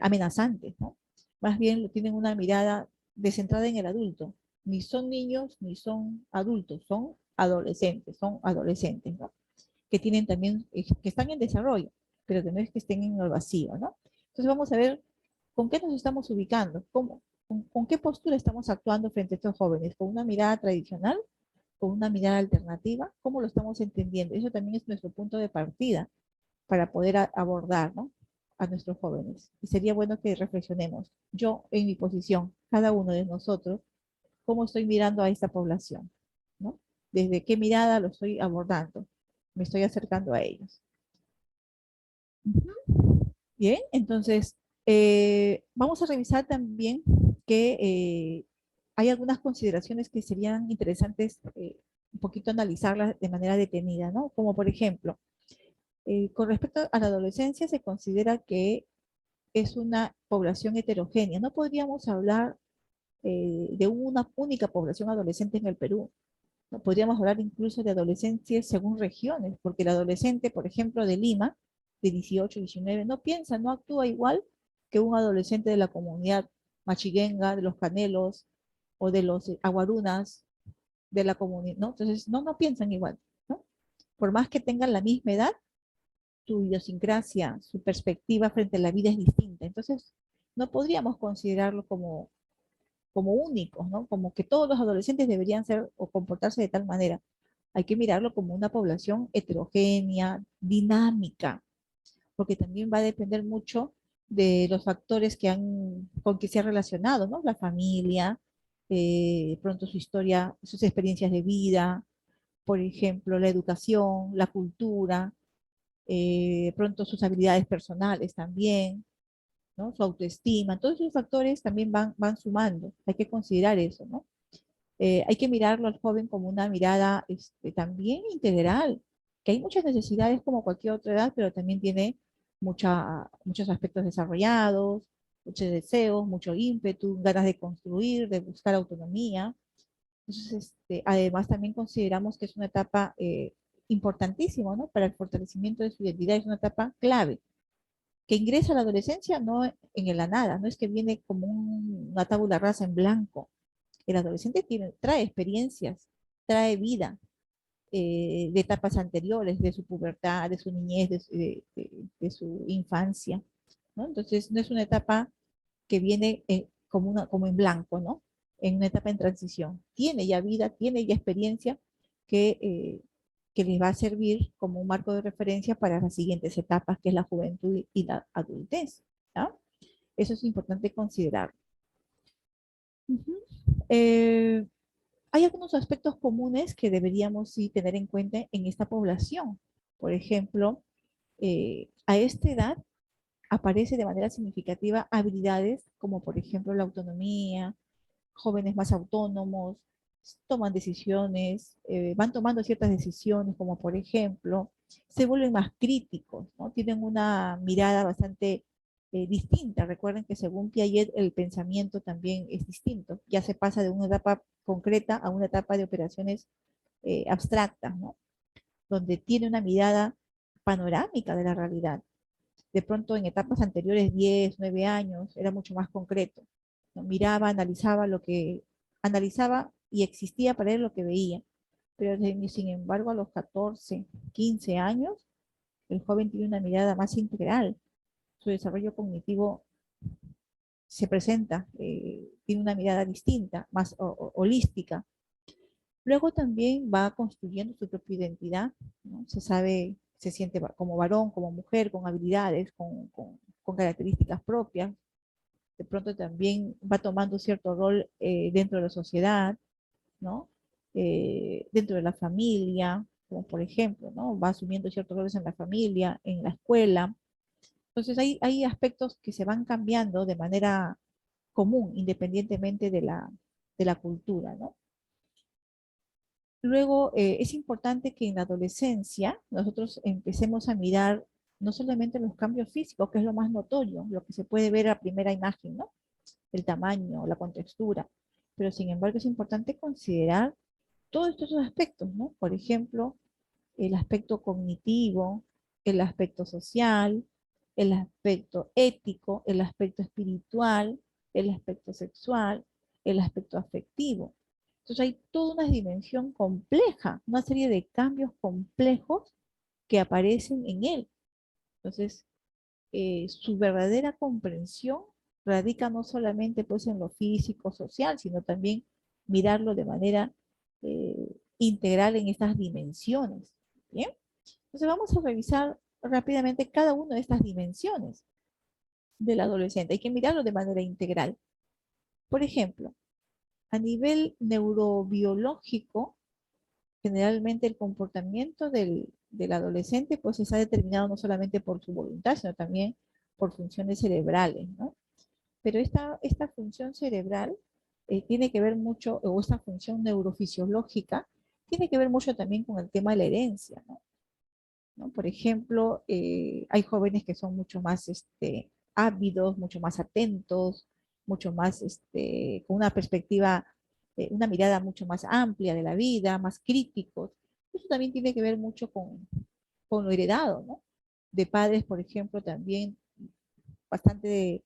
amenazantes, ¿no? Más bien tienen una mirada descentrada en el adulto. Ni son niños ni son adultos, son adolescentes, ¿no? Que tienen también, que están en desarrollo, pero que no es que estén en el vacío, ¿no? Entonces vamos a ver con qué nos estamos ubicando, con qué postura estamos actuando frente a estos jóvenes, con una mirada tradicional, con una mirada alternativa, cómo lo estamos entendiendo. Eso también es nuestro punto de partida para poder abordar, ¿no? A nuestros jóvenes. Y sería bueno que reflexionemos. Yo, en mi posición, cada uno de nosotros, cómo estoy mirando a esta población, ¿no? Desde qué mirada lo estoy abordando, me estoy acercando a ellos. Bien, entonces vamos a revisar también que hay algunas consideraciones que serían interesantes un poquito analizarlas de manera detenida, ¿no? Como por ejemplo, con respecto a la adolescencia se considera que es una población heterogénea. No podríamos hablar de una única población adolescente en el Perú. No podríamos hablar incluso de adolescencias según regiones, porque el adolescente, por ejemplo, de Lima, de 18, 19, no piensa, no actúa igual que un adolescente de la comunidad machiguenga, de los Canelos o de los Aguarunas de la comunidad, ¿no? Entonces, no piensan igual, ¿no? Por más que tengan la misma edad, su idiosincrasia, su perspectiva frente a la vida es distinta. Entonces, no podríamos considerarlo como únicos, ¿no? Como que todos los adolescentes deberían ser o comportarse de tal manera. Hay que mirarlo como una población heterogénea, dinámica, porque también va a depender mucho de los factores con que se ha relacionado, ¿no? La familia, pronto su historia, sus experiencias de vida, por ejemplo, la educación, la cultura, pronto sus habilidades personales también, ¿no? Su autoestima, todos esos factores también van sumando, hay que considerar eso, ¿no? Hay que mirarlo al joven como una mirada también integral, que hay muchas necesidades como cualquier otra edad, pero también tiene muchos aspectos desarrollados, muchos deseos, mucho ímpetu, ganas de construir, de buscar autonomía. Entonces, además también consideramos que es una etapa importantísima, ¿no? Para el fortalecimiento de su identidad, es una etapa clave que ingresa a la adolescencia no en la nada, no es que viene como una tabula rasa en blanco. El adolescente trae experiencias, trae vida de etapas anteriores, de su pubertad, de su niñez, de su infancia, ¿no? Entonces, no es una etapa que viene como en blanco, ¿no? En una etapa en transición. Tiene ya vida, tiene ya experiencia que les va a servir como un marco de referencia para las siguientes etapas, que es la juventud y la adultez, ¿no? Eso es importante considerar. Eh, hay algunos aspectos comunes que deberíamos sí tener en cuenta en esta población. Por ejemplo, a esta edad aparece de manera significativa habilidades como por ejemplo la autonomía, jóvenes más autónomos, toman decisiones, van tomando ciertas decisiones como por ejemplo, se vuelven más críticos, ¿no? Tienen una mirada bastante distinta. Recuerden que según Piaget el pensamiento también es distinto. Ya se pasa de una etapa concreta a una etapa de operaciones abstractas, ¿no? Donde tiene una mirada panorámica de la realidad. De pronto en etapas anteriores, 10, 9 años, era mucho más concreto, ¿no? Miraba, analizaba y existía para él lo que veía. Pero sin embargo a los 14, 15 años, el joven tiene una mirada más integral. Su desarrollo cognitivo se presenta, tiene una mirada distinta, más holística. Luego también va construyendo su propia identidad, ¿no? Se sabe, se siente como varón, como mujer, con habilidades, con características propias. De pronto también va tomando cierto rol dentro de la sociedad, ¿no? Dentro de la familia, como por ejemplo, ¿no? Va asumiendo ciertos roles en la familia, en la escuela. Entonces hay aspectos que se van cambiando de manera común, independientemente de la cultura, ¿no? Luego, es importante que en la adolescencia nosotros empecemos a mirar no solamente los cambios físicos, que es lo más notorio, lo que se puede ver a primera imagen, ¿no? El tamaño, la contextura, pero sin embargo es importante considerar todos estos aspectos, ¿no? Por ejemplo, el aspecto cognitivo, el aspecto social, el aspecto ético, el aspecto espiritual, el aspecto sexual, el aspecto afectivo. Entonces hay toda una dimensión compleja, una serie de cambios complejos que aparecen en él. Entonces, su verdadera comprensión radica no solamente pues en lo físico, social, sino también mirarlo de manera integral en estas dimensiones. ¿Bien? Entonces vamos a revisar rápidamente cada una de estas dimensiones del adolescente. Hay que mirarlo de manera integral. Por ejemplo, a nivel neurobiológico, generalmente el comportamiento del adolescente pues está determinado no solamente por su voluntad, sino también por funciones cerebrales, ¿no? Pero esta función cerebral tiene que ver mucho, o esta función neurofisiológica, tiene que ver mucho también con el tema de la herencia, ¿no? Por ejemplo, hay jóvenes que son mucho más ávidos, mucho más atentos, mucho más con una perspectiva, una mirada mucho más amplia de la vida, más críticos. Eso también tiene que ver mucho con lo heredado, ¿no? De padres, por ejemplo, también bastante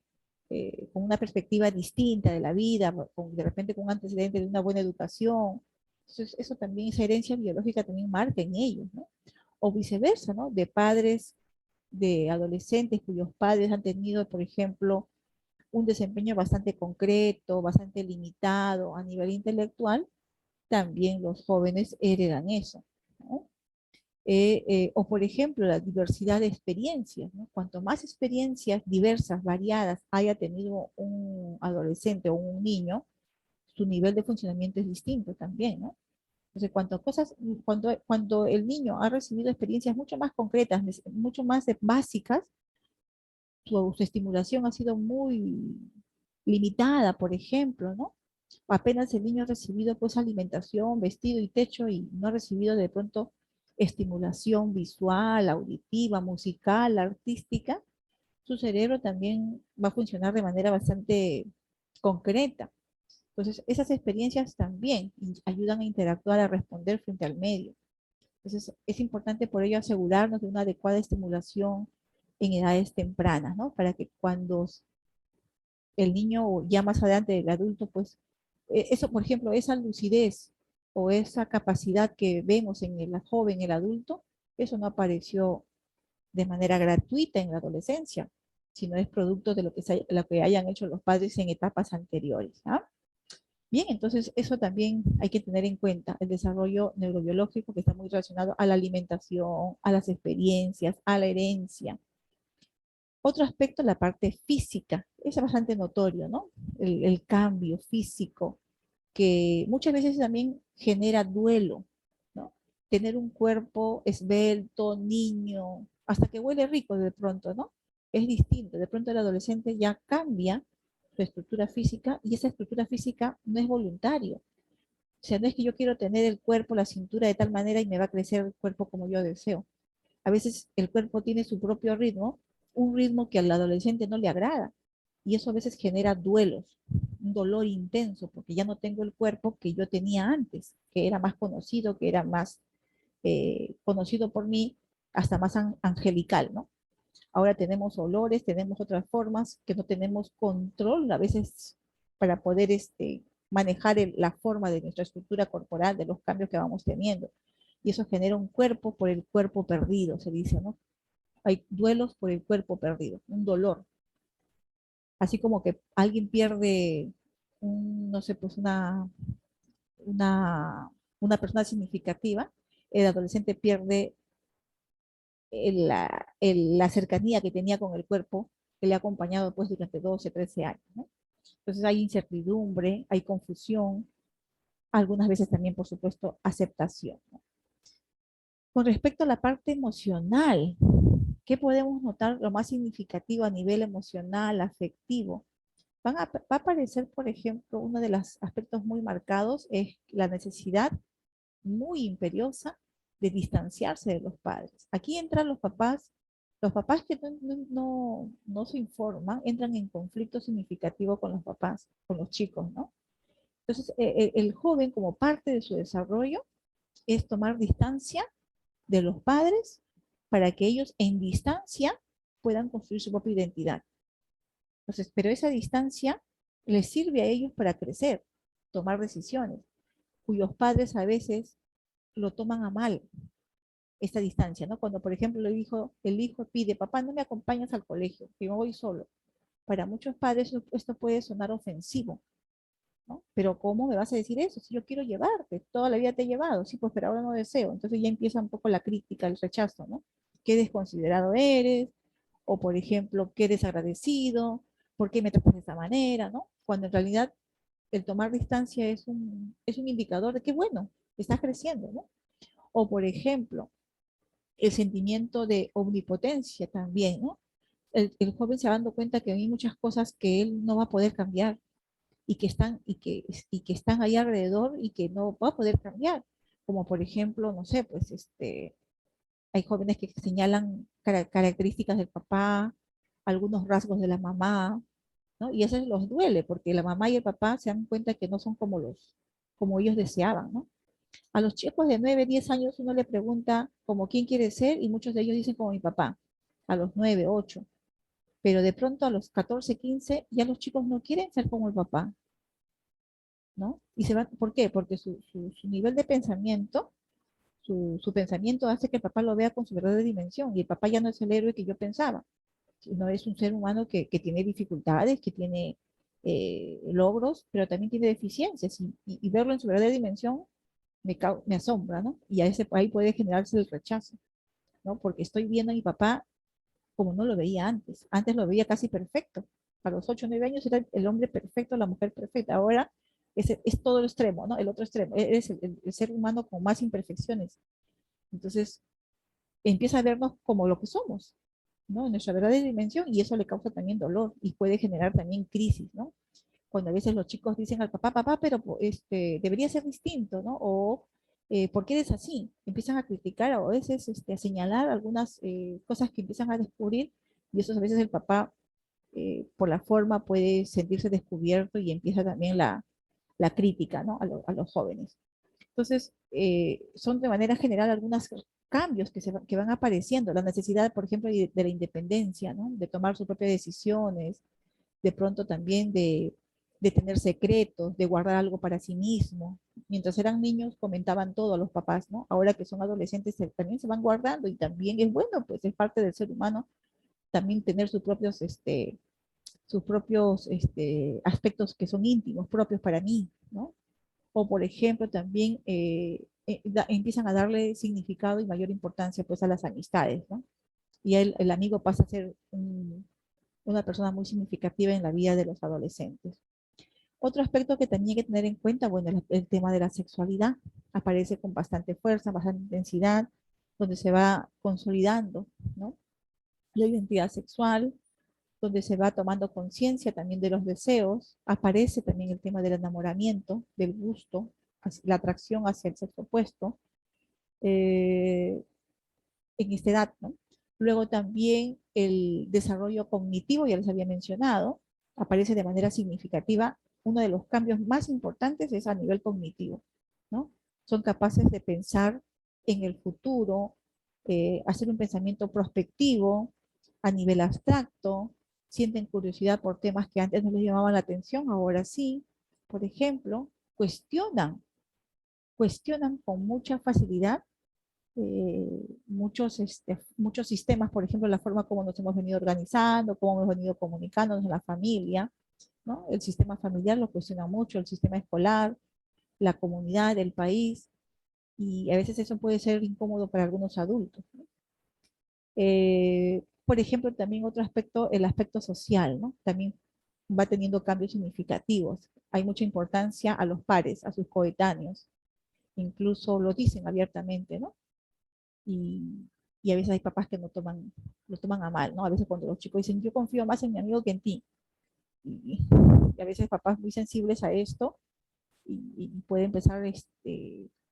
con una perspectiva distinta de la vida, de repente con un antecedente de una buena educación. Entonces, eso también, esa herencia biológica también marca en ellos, ¿no? O viceversa, ¿no? De padres, de adolescentes cuyos padres han tenido, por ejemplo, un desempeño bastante concreto, bastante limitado a nivel intelectual, también los jóvenes heredan eso, ¿no? O por ejemplo, la diversidad de experiencias, ¿no? Cuanto más experiencias diversas, variadas haya tenido un adolescente o un niño, su nivel de funcionamiento es distinto también, ¿no? Entonces, cuando el niño ha recibido experiencias mucho más concretas, mucho más básicas, su estimulación ha sido muy limitada, por ejemplo, ¿no? Apenas el niño ha recibido pues alimentación, vestido y techo y no ha recibido de pronto estimulación visual, auditiva, musical, artística, su cerebro también va a funcionar de manera bastante concreta. Entonces, esas experiencias también ayudan a interactuar, a responder frente al medio. Entonces, es importante por ello asegurarnos de una adecuada estimulación en edades tempranas, ¿no? Para que cuando el niño o ya más adelante el adulto, pues, eso, por ejemplo, esa lucidez o esa capacidad que vemos en el joven, el adulto, eso no apareció de manera gratuita en la adolescencia, sino es producto de lo que hayan hecho los padres en etapas anteriores. ¿Ah? Bien, entonces eso también hay que tener en cuenta, el desarrollo neurobiológico que está muy relacionado a la alimentación, a las experiencias, a la herencia. Otro aspecto, la parte física, es bastante notorio, ¿no? El cambio físico, que muchas veces también genera duelo, ¿no? Tener un cuerpo esbelto, niño, hasta que huele rico de pronto, ¿no? Es distinto, de pronto el adolescente ya cambia su estructura física y esa estructura física no es voluntario. O sea, no es que yo quiero tener el cuerpo, la cintura de tal manera y me va a crecer el cuerpo como yo deseo. A veces el cuerpo tiene su propio ritmo, un ritmo que al adolescente no le agrada. Y eso a veces genera duelos, un dolor intenso, porque ya no tengo el cuerpo que yo tenía antes, que era más conocido, que era más conocido por mí, hasta más angelical, ¿no? Ahora tenemos olores, tenemos otras formas que no tenemos control a veces para poder manejar la forma de nuestra estructura corporal, de los cambios que vamos teniendo. Y eso genera un cuerpo por el cuerpo perdido, se dice, ¿no? Hay duelos por el cuerpo perdido, un dolor. Así como que alguien pierde, no sé, pues una, una persona significativa, el adolescente pierde la cercanía que tenía con el cuerpo que le ha acompañado pues durante 12, 13 años, ¿no? Entonces hay incertidumbre, hay confusión, algunas veces también, por supuesto, aceptación, ¿no? Con respecto a la parte emocional, ¿qué podemos notar lo más significativo a nivel emocional, afectivo? Va a aparecer, por ejemplo, uno de los aspectos muy marcados es la necesidad muy imperiosa de distanciarse de los padres. Aquí entran los papás que no se informan, entran en conflicto significativo con los papás, con los chicos, ¿no? Entonces, el joven como parte de su desarrollo es tomar distancia de los padres para que ellos en distancia puedan construir su propia identidad. Entonces, pero esa distancia les sirve a ellos para crecer, tomar decisiones, cuyos padres a veces lo toman a mal, esta distancia, ¿no? Cuando, por ejemplo, el hijo pide, papá, no me acompañas al colegio, que me voy solo. Para muchos padres esto puede sonar ofensivo, ¿no? Pero ¿cómo me vas a decir eso? Si yo quiero llevarte, toda la vida te he llevado, sí, pues, pero ahora no deseo. Entonces ya empieza un poco la crítica, el rechazo, ¿no? Qué desconsiderado eres, o por ejemplo, qué desagradecido, ¿por qué me tratas de esta manera, ¿no? Cuando en realidad el tomar distancia es un indicador de que, bueno, estás creciendo, ¿no? O por ejemplo, el sentimiento de omnipotencia también, ¿no? El joven se va dando cuenta que hay muchas cosas que él no va a poder cambiar y que están ahí alrededor y que no va a poder cambiar. como por ejemplo, no sé, pues hay jóvenes que señalan características del papá, algunos rasgos de la mamá, ¿no? Y eso los duele, porque la mamá y el papá se dan cuenta que no son como ellos deseaban, ¿no? A los chicos de 9, 10 años uno le pregunta como quién quiere ser y muchos de ellos dicen como mi papá, a los 9, 8. Pero de pronto a los 14, 15 ya los chicos no quieren ser como el papá, ¿no? Y se van, ¿por qué? Porque su nivel de pensamiento, su pensamiento hace que el papá lo vea con su verdadera dimensión y el papá ya no es el héroe que yo pensaba, sino es un ser humano que tiene dificultades, que tiene logros, pero también tiene deficiencias y verlo en su verdadera dimensión me asombra, ¿no? Y ahí puede generarse el rechazo, ¿no? Porque estoy viendo a mi papá como no lo veía antes. Antes lo veía casi perfecto. A los 8 o 9 años era el hombre perfecto, la mujer perfecta. Ahora es todo el extremo, ¿no? El otro extremo. Es el ser humano con más imperfecciones. Entonces, empieza a vernos como lo que somos, ¿no? En nuestra verdadera dimensión y eso le causa también dolor y puede generar también crisis, ¿no? Cuando a veces los chicos dicen al papá, papá, pero debería ser distinto, ¿no? O ¿por qué eres así? Empiezan a criticar o a veces a señalar algunas cosas que empiezan a descubrir y eso a veces el papá por la forma puede sentirse descubierto y empieza también la crítica, ¿no? A los jóvenes. Entonces, son de manera general algunos cambios que van apareciendo, la necesidad, por ejemplo, de la independencia, ¿no? De tomar sus propias decisiones, de pronto también de tener secretos, de guardar algo para sí mismo. Mientras eran niños comentaban todo a los papás, ¿no? Ahora que son adolescentes también se van guardando y también es bueno, pues es parte del ser humano también tener sus propios aspectos que son íntimos, propios para mí, ¿no? O por ejemplo también empiezan a darle significado y mayor importancia pues a las amistades, ¿no? Y el amigo pasa a ser una persona muy significativa en la vida de los adolescentes. Otro aspecto que también hay que tener en cuenta, bueno, el tema de la sexualidad aparece con bastante fuerza, bastante intensidad, donde se va consolidando, ¿no? La identidad sexual, donde se va tomando conciencia también de los deseos, aparece también el tema del enamoramiento, del gusto, la atracción hacia el sexo opuesto, en esta edad, ¿no? Luego también el desarrollo cognitivo, ya les había mencionado, aparece de manera significativa. Uno de los cambios más importantes es a nivel cognitivo, ¿no? Son capaces de pensar en el futuro, hacer un pensamiento prospectivo a nivel abstracto, sienten curiosidad por temas que antes no les llamaban la atención, ahora sí. Por ejemplo, cuestionan con mucha facilidad muchos sistemas, por ejemplo, la forma como nos hemos venido organizando, cómo hemos venido comunicándonos en la familia, ¿no? El sistema familiar lo cuestiona mucho, el sistema escolar, la comunidad, el país, y a veces eso puede ser incómodo para algunos adultos, ¿no? Por ejemplo, también otro aspecto, el aspecto social, ¿no? También va teniendo cambios significativos. Hay mucha importancia a los pares, a sus coetáneos, incluso lo dicen abiertamente, ¿no? Y, y a veces hay papás que lo toman a mal, ¿no? A veces cuando los chicos dicen, yo confío más en mi amigo que en ti. Y a veces papás muy sensibles a esto y puede empezar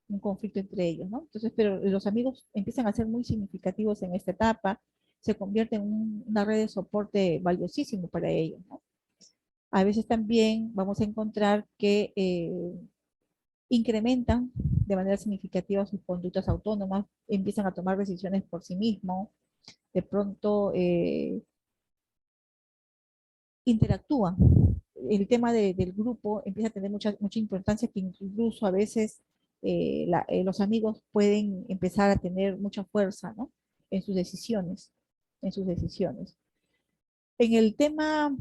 un conflicto entre ellos, ¿no? Entonces, pero los amigos empiezan a ser muy significativos en esta etapa, se convierte en una red de soporte valiosísimo para ellos, ¿no? A veces también vamos a encontrar que incrementan de manera significativa sus conductas autónomas, empiezan a tomar decisiones por sí mismos, de pronto interactúan. El tema del grupo empieza a tener mucha importancia, que incluso a veces los amigos pueden empezar a tener mucha fuerza, ¿no? En sus decisiones, en sus decisiones. En el tema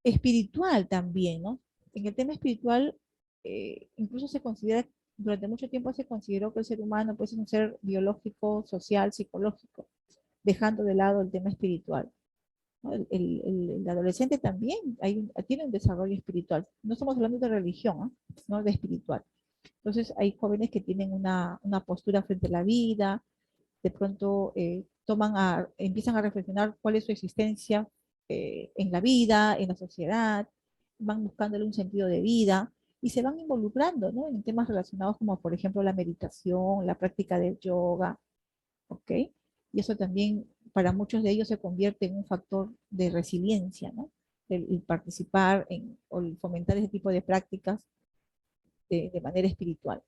espiritual también, ¿no? En el tema espiritual, incluso se considera, durante mucho tiempo se consideró que el ser humano puede ser un ser biológico, social, psicológico, dejando de lado el tema espiritual, ¿no? El adolescente también tiene un desarrollo espiritual. No estamos hablando de religión, ¿no? No de espiritual. Entonces hay jóvenes que tienen una postura frente a la vida, de pronto empiezan a reflexionar cuál es su existencia en la vida, en la sociedad, van buscándole un sentido de vida, y se van involucrando, ¿no? En temas relacionados como, por ejemplo, la meditación, la práctica del yoga, ¿ok? Y eso también para muchos de ellos se convierte en un factor de resiliencia, ¿no? El participar o el fomentar ese tipo de prácticas de manera espiritual.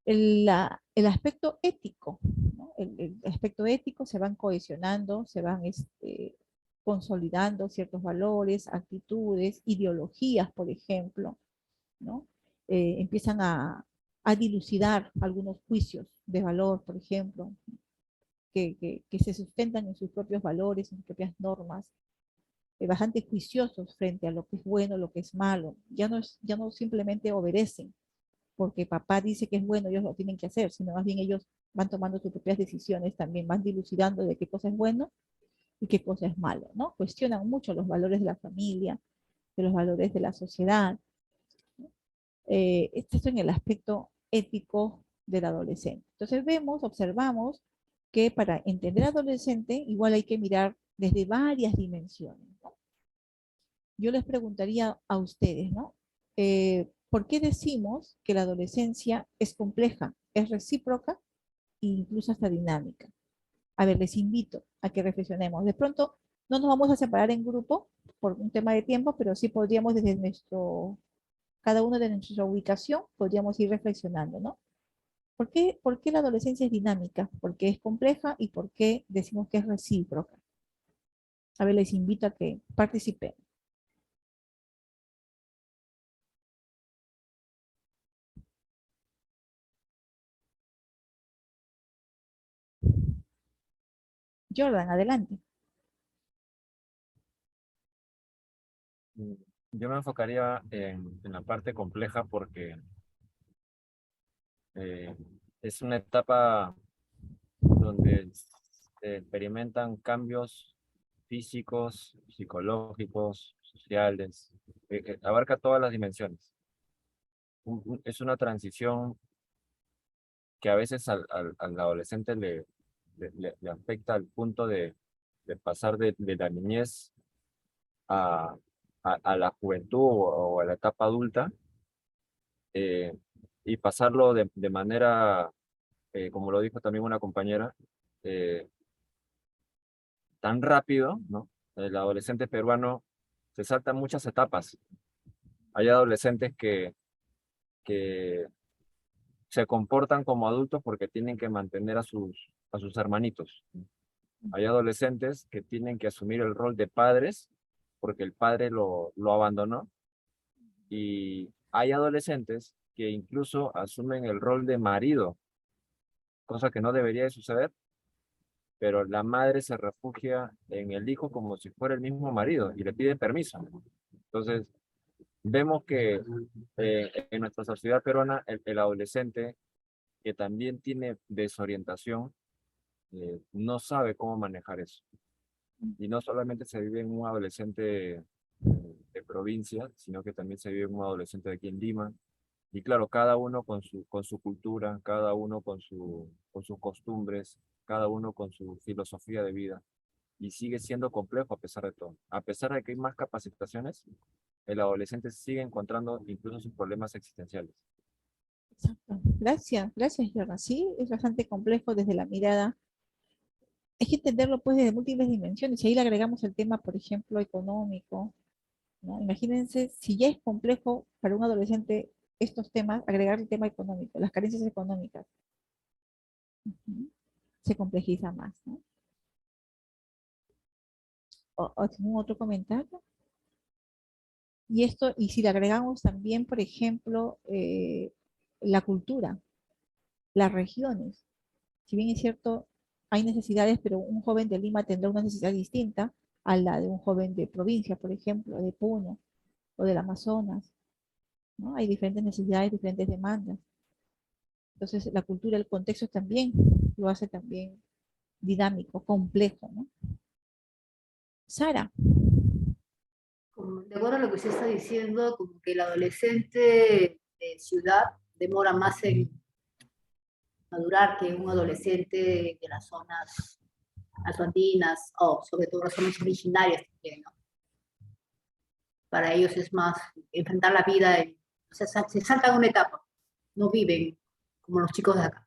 El aspecto ético, ¿no? El aspecto ético se van cohesionando, se van consolidando ciertos valores, actitudes, ideologías, por ejemplo, ¿no? Empiezan a dilucidar algunos juicios de valor, por ejemplo, que se sustentan en sus propios valores, en sus propias normas, bastante juiciosos frente a lo que es bueno, lo que es malo. Ya no simplemente obedecen, porque papá dice que es bueno, ellos lo tienen que hacer, sino más bien ellos van tomando sus propias decisiones, también van dilucidando de qué cosa es bueno y qué cosa es malo, ¿no? Cuestionan mucho los valores de la familia, de los valores de la sociedad. Esto en el aspecto ético del adolescente. Entonces observamos que para entender al adolescente igual hay que mirar desde varias dimensiones, ¿no? Yo les preguntaría a ustedes, ¿no? ¿Por qué decimos que la adolescencia es compleja, es recíproca e incluso hasta dinámica? A ver, les invito a que reflexionemos. De pronto, no nos vamos a separar en grupo por un tema de tiempo, pero sí podríamos desde cada uno de nuestra ubicación, podríamos ir reflexionando, ¿no? ¿Por qué la adolescencia es dinámica? ¿Por qué es compleja? ¿Y por qué decimos que es recíproca? A ver, les invito a que participen. Jordan, adelante. Yo me enfocaría en la parte compleja porque es una etapa donde se experimentan cambios físicos, psicológicos, sociales, abarca todas las dimensiones. Es una transición que a veces al adolescente le afecta al punto de pasar de la niñez a, a la juventud o a la etapa adulta, eh, y pasarlo de manera, como lo dijo también una compañera, eh, tan rápido, ¿no? El adolescente peruano se salta muchas etapas. Hay adolescentes que se comportan como adultos porque tienen que mantener a sus hermanitos. Hay adolescentes que tienen que asumir el rol de padres porque el padre lo abandonó. Y hay adolescentes que incluso asumen el rol de marido, cosa que no debería de suceder, pero la madre se refugia en el hijo como si fuera el mismo marido y le pide permiso. Entonces, vemos que en nuestra sociedad peruana el adolescente que también tiene desorientación no sabe cómo manejar eso. Y no solamente se vive en un adolescente de provincia, sino que también se vive en un adolescente de aquí en Lima. Y claro, cada uno con su cultura, cada uno con sus costumbres, cada uno con su filosofía de vida. Y sigue siendo complejo a pesar de todo. A pesar de que hay más capacitaciones, el adolescente sigue encontrando incluso sus problemas existenciales. Exacto. Gracias, Jordan. Sí, es bastante complejo desde la mirada. Hay que entenderlo pues desde múltiples dimensiones. Y ahí le agregamos el tema, por ejemplo, económico, ¿no? Imagínense, si ya es complejo para un adolescente estos temas, agregar el tema económico, las carencias económicas, ujú, se complejiza más, ¿no? ¿O tienen otro comentario? Y si le agregamos también, por ejemplo, la cultura, las regiones, si bien es cierto, hay necesidades, pero un joven de Lima tendrá una necesidad distinta a la de un joven de provincia, por ejemplo, de Puno o del Amazonas, ¿no? Hay diferentes necesidades, diferentes demandas. Entonces, la cultura, el contexto también lo hace también dinámico, complejo, ¿no? Sara. De acuerdo a lo que usted está diciendo, como que el adolescente de ciudad demora más en madurar que un adolescente de las zonas andinas o sobre todo las zonas originarias también, ¿no? Para ellos es más enfrentar la vida O sea, se saltan una etapa, no viven como los chicos de acá.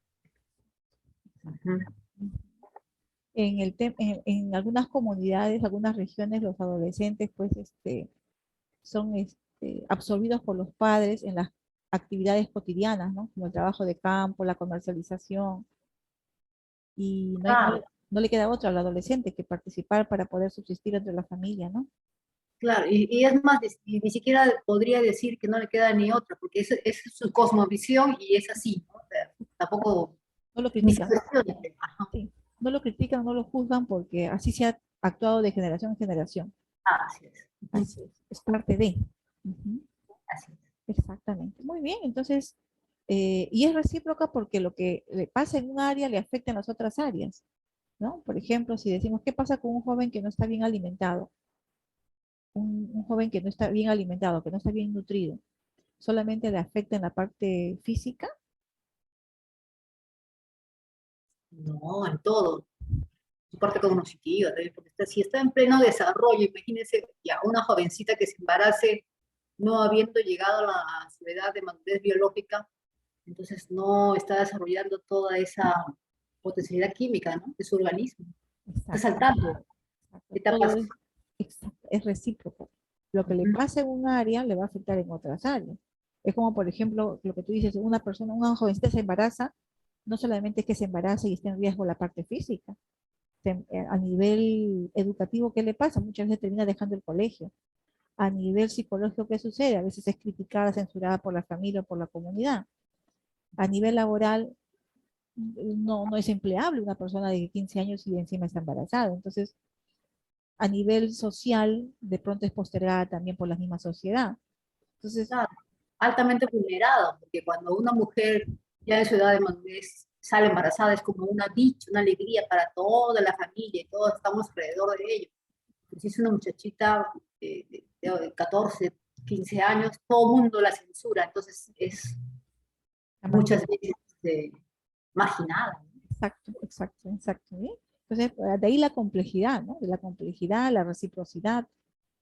Ujú. En algunas comunidades, algunas regiones, los adolescentes pues son absorbidos por los padres en las actividades cotidianas, ¿no? Como el trabajo de campo, la comercialización, y Claro, no le queda otra al adolescente que participar para poder subsistir entre la familia, ¿no? claro, y es más, y ni siquiera podría decir que no le queda ni otra, porque es su cosmovisión y es así, ¿no? O sea, tampoco No lo ni se critican, cuestiona. Ajá. sí, no lo critican, no lo juzgan porque así se ha actuado de generación en generación. Así es. Ujú. Así es parte de. Ujú. Así es. Exactamente. Muy bien, entonces, y es recíproca porque lo que le pasa en un área le afecta en las otras áreas, ¿no? Por ejemplo, si decimos, ¿qué pasa con un joven que no está bien alimentado? Un joven que no está bien alimentado, que no está bien nutrido, ¿solamente le afecta en la parte física? No, en todo. Su parte cognitiva también, porque si está en pleno desarrollo, imagínense ya una jovencita que se embarace no habiendo llegado a su edad de madurez biológica, entonces no está desarrollando toda esa potencialidad química, ¿no? De su organismo. Está Exacto, saltando exacto. Todo etapas. es, exacto, es recíproco. Lo que le Ujú. pasa en un área le va a afectar en otras áreas. Es como, por ejemplo, lo que tú dices, una persona, una jovencita se embaraza, no solamente es que se embarace y esté en riesgo la parte física, a nivel educativo, ¿qué le pasa? Muchas veces termina dejando el colegio. A nivel psicológico, ¿qué sucede? A veces es criticada, censurada por la familia o por la comunidad. A nivel laboral, no es empleable una persona de 15 años y encima está embarazada. Entonces, a nivel social, de pronto es postergada también por la misma sociedad. Entonces, Claro, altamente vulnerado, porque cuando una mujer ya en su edad de madurez sale embarazada es como una dicha, una alegría para toda la familia y todos estamos alrededor de ello. Pero si es una muchachita de 14, 15 años, todo el mundo la censura, entonces es la muchas margina. veces marginada. Exacto, exacto, exacto. ¿Sí? Entonces, de ahí la complejidad, ¿no? De la complejidad, la reciprocidad.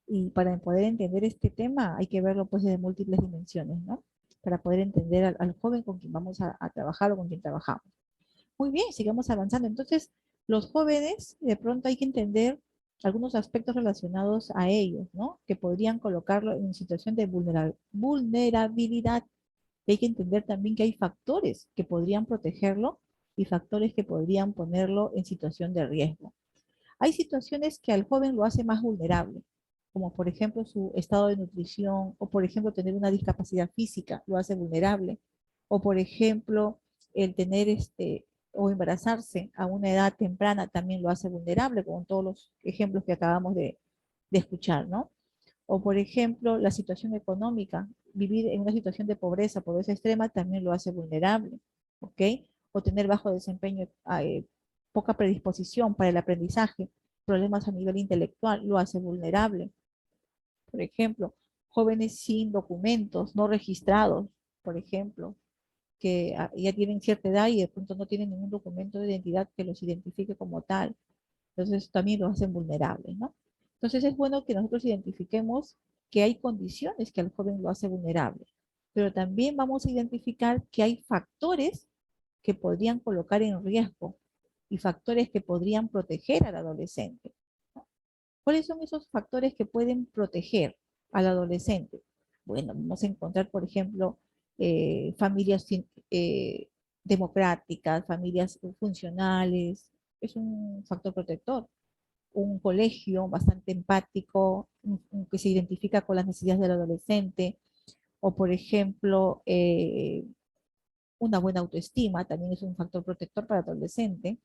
Y para poder entender este tema hay que verlo pues desde múltiples dimensiones, ¿no? Para poder entender al joven con quien vamos a trabajar o con quien trabajamos. Muy bien, sigamos avanzando. Entonces, los jóvenes, de pronto hay que entender algunos aspectos relacionados a ellos, ¿no? Que podrían colocarlo en situación de vulnerabilidad. Y hay que entender también que hay factores que podrían protegerlo y factores que podrían ponerlo en situación de riesgo. Hay situaciones que al joven lo hace más vulnerable, como por ejemplo su estado de nutrición, o por ejemplo tener una discapacidad física lo hace vulnerable, o por ejemplo el tener o embarazarse a una edad temprana también lo hace vulnerable, con todos los ejemplos que acabamos de escuchar, ¿no? O por ejemplo la situación económica, vivir en una situación de pobreza extrema también lo hace vulnerable, ¿ok? O tener bajo desempeño, poca predisposición para el aprendizaje, problemas a nivel intelectual, lo hace vulnerable. Por ejemplo, jóvenes sin documentos, no registrados, por ejemplo, que ya tienen cierta edad y de pronto no tienen ningún documento de identidad que los identifique como tal. Entonces también los hacen vulnerables, ¿no? Entonces es bueno que nosotros identifiquemos que hay condiciones que al joven lo hace vulnerable, pero también vamos a identificar que hay factores que podrían colocar en riesgo y factores que podrían proteger al adolescente. ¿Cuáles son esos factores que pueden proteger al adolescente? Bueno, vamos a encontrar, por ejemplo, familias democráticas, familias funcionales, es un factor protector. Un colegio bastante empático, que se identifica con las necesidades del adolescente, o por ejemplo, una buena autoestima también es un factor protector para el adolescente.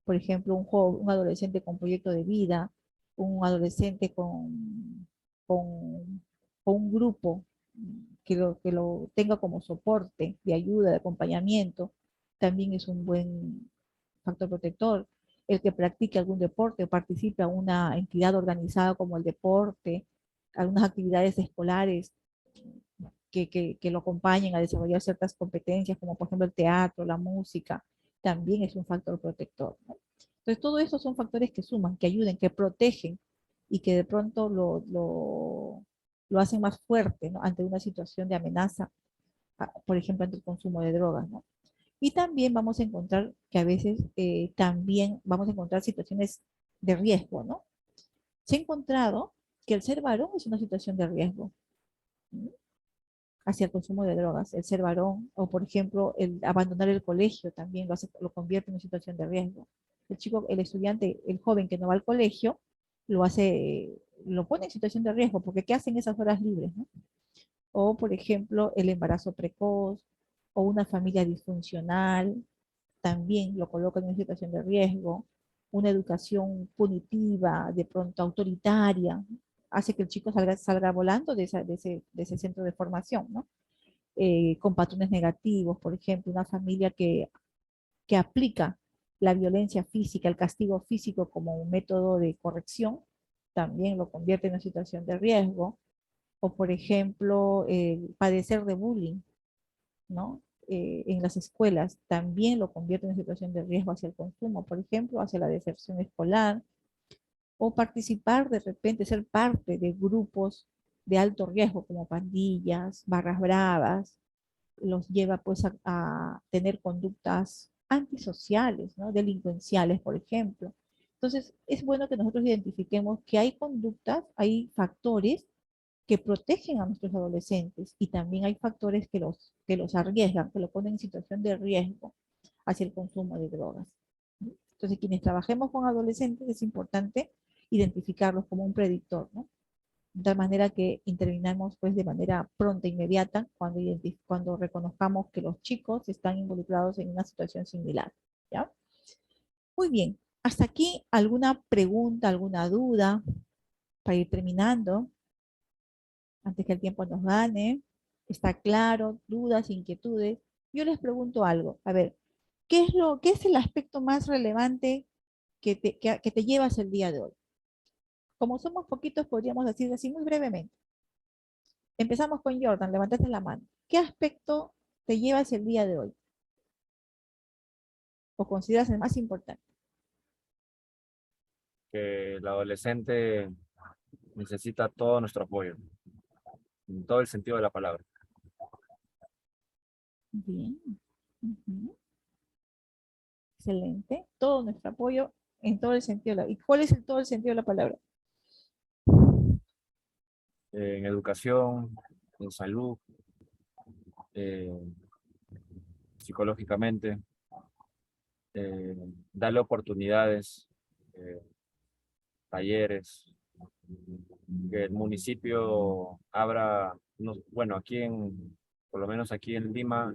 Por ejemplo, un adolescente con proyecto de vida, un adolescente con, con un grupo que lo tenga como soporte, de ayuda, de acompañamiento, también es un buen factor protector. El que practique algún deporte o participe a una entidad organizada como el deporte, algunas actividades escolares que lo acompañen a desarrollar ciertas competencias, como por ejemplo el teatro, la música, también es un factor protector, ¿no? Entonces, todo eso son factores que suman, que ayuden, que protegen y que de pronto lo hacen más fuerte, ¿no? Ante una situación de amenaza, por ejemplo, ante el consumo de drogas, ¿no? Y también vamos a encontrar que a veces también vamos a encontrar situaciones de riesgo, ¿no? Se ha encontrado que el ser varón es una situación de riesgo, ¿no? Hacia el consumo de drogas, el ser varón, o por ejemplo, el abandonar el colegio también lo convierte en una situación de riesgo. El chico, el estudiante, el joven que no va al colegio, lo pone en situación de riesgo, porque ¿qué hacen esas horas libres, no? O, por ejemplo, el embarazo precoz, o una familia disfuncional, también lo coloca en una situación de riesgo. Una educación punitiva, de pronto autoritaria, hace que el chico salga volando de ese centro de formación, ¿no? Con patrones negativos, por ejemplo, una familia que aplica la violencia física, el castigo físico como un método de corrección, también lo convierte en una situación de riesgo. O, por ejemplo, padecer de bullying, ¿no? En las escuelas también lo convierte en una situación de riesgo hacia el consumo, por ejemplo, hacia la deserción escolar, o participar de repente, ser parte de grupos de alto riesgo como pandillas, barras bravas, los lleva pues a tener conductas antisociales, ¿no? Delincuenciales, por ejemplo. Entonces, es bueno que nosotros identifiquemos que hay conductas, hay factores que protegen a nuestros adolescentes y también hay factores que los arriesgan, que lo ponen en situación de riesgo hacia el consumo de drogas. Entonces, quienes trabajemos con adolescentes es importante identificarlos como un predictor, ¿no? De tal manera que intervinamos pues de manera pronta e inmediata cuando reconozcamos que los chicos están involucrados en una situación similar, ¿ya? Muy bien, hasta aquí alguna pregunta, alguna duda para ir terminando, antes que el tiempo nos gane. ¿Está claro? ¿Dudas, inquietudes? Yo les pregunto algo, a ver, qué es el aspecto más relevante que te llevas el día de hoy? Como somos poquitos, podríamos decir así muy brevemente. Empezamos con Jordan, levantaste la mano. ¿Qué aspecto te llevas el día de hoy? ¿O consideras el más importante? Que el adolescente necesita todo nuestro apoyo, en todo el sentido de la palabra. Bien. Ujú. Excelente. Todo nuestro apoyo en todo el sentido de la... ¿Y cuál es todo el sentido de la palabra? En educación, en salud, eh, psicológicamente, darle oportunidades, eh, talleres, que el municipio abra, bueno, por lo menos aquí en Lima,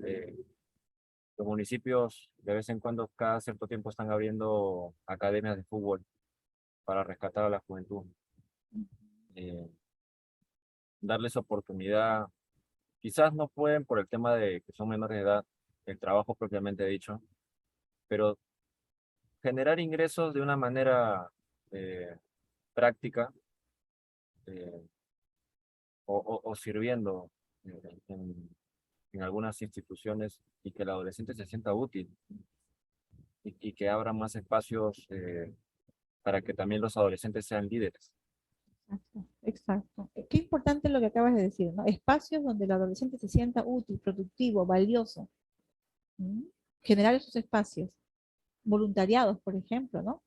los municipios de vez en cuando, cada cierto tiempo, están abriendo academias de fútbol para rescatar a la juventud. Eh, Darles oportunidad, quizás no pueden por el tema de que son menores de edad, el trabajo propiamente dicho, pero generar ingresos de una manera práctica, eh, o sirviendo en algunas instituciones, y que el adolescente se sienta útil, y que abra más espacios para que también los adolescentes sean líderes. Exacto, exacto. Qué importante lo que acabas de decir, ¿no? Espacios donde el adolescente se sienta útil, productivo, valioso. ¿Mm? Generar esos espacios. Voluntariados, por ejemplo, ¿no?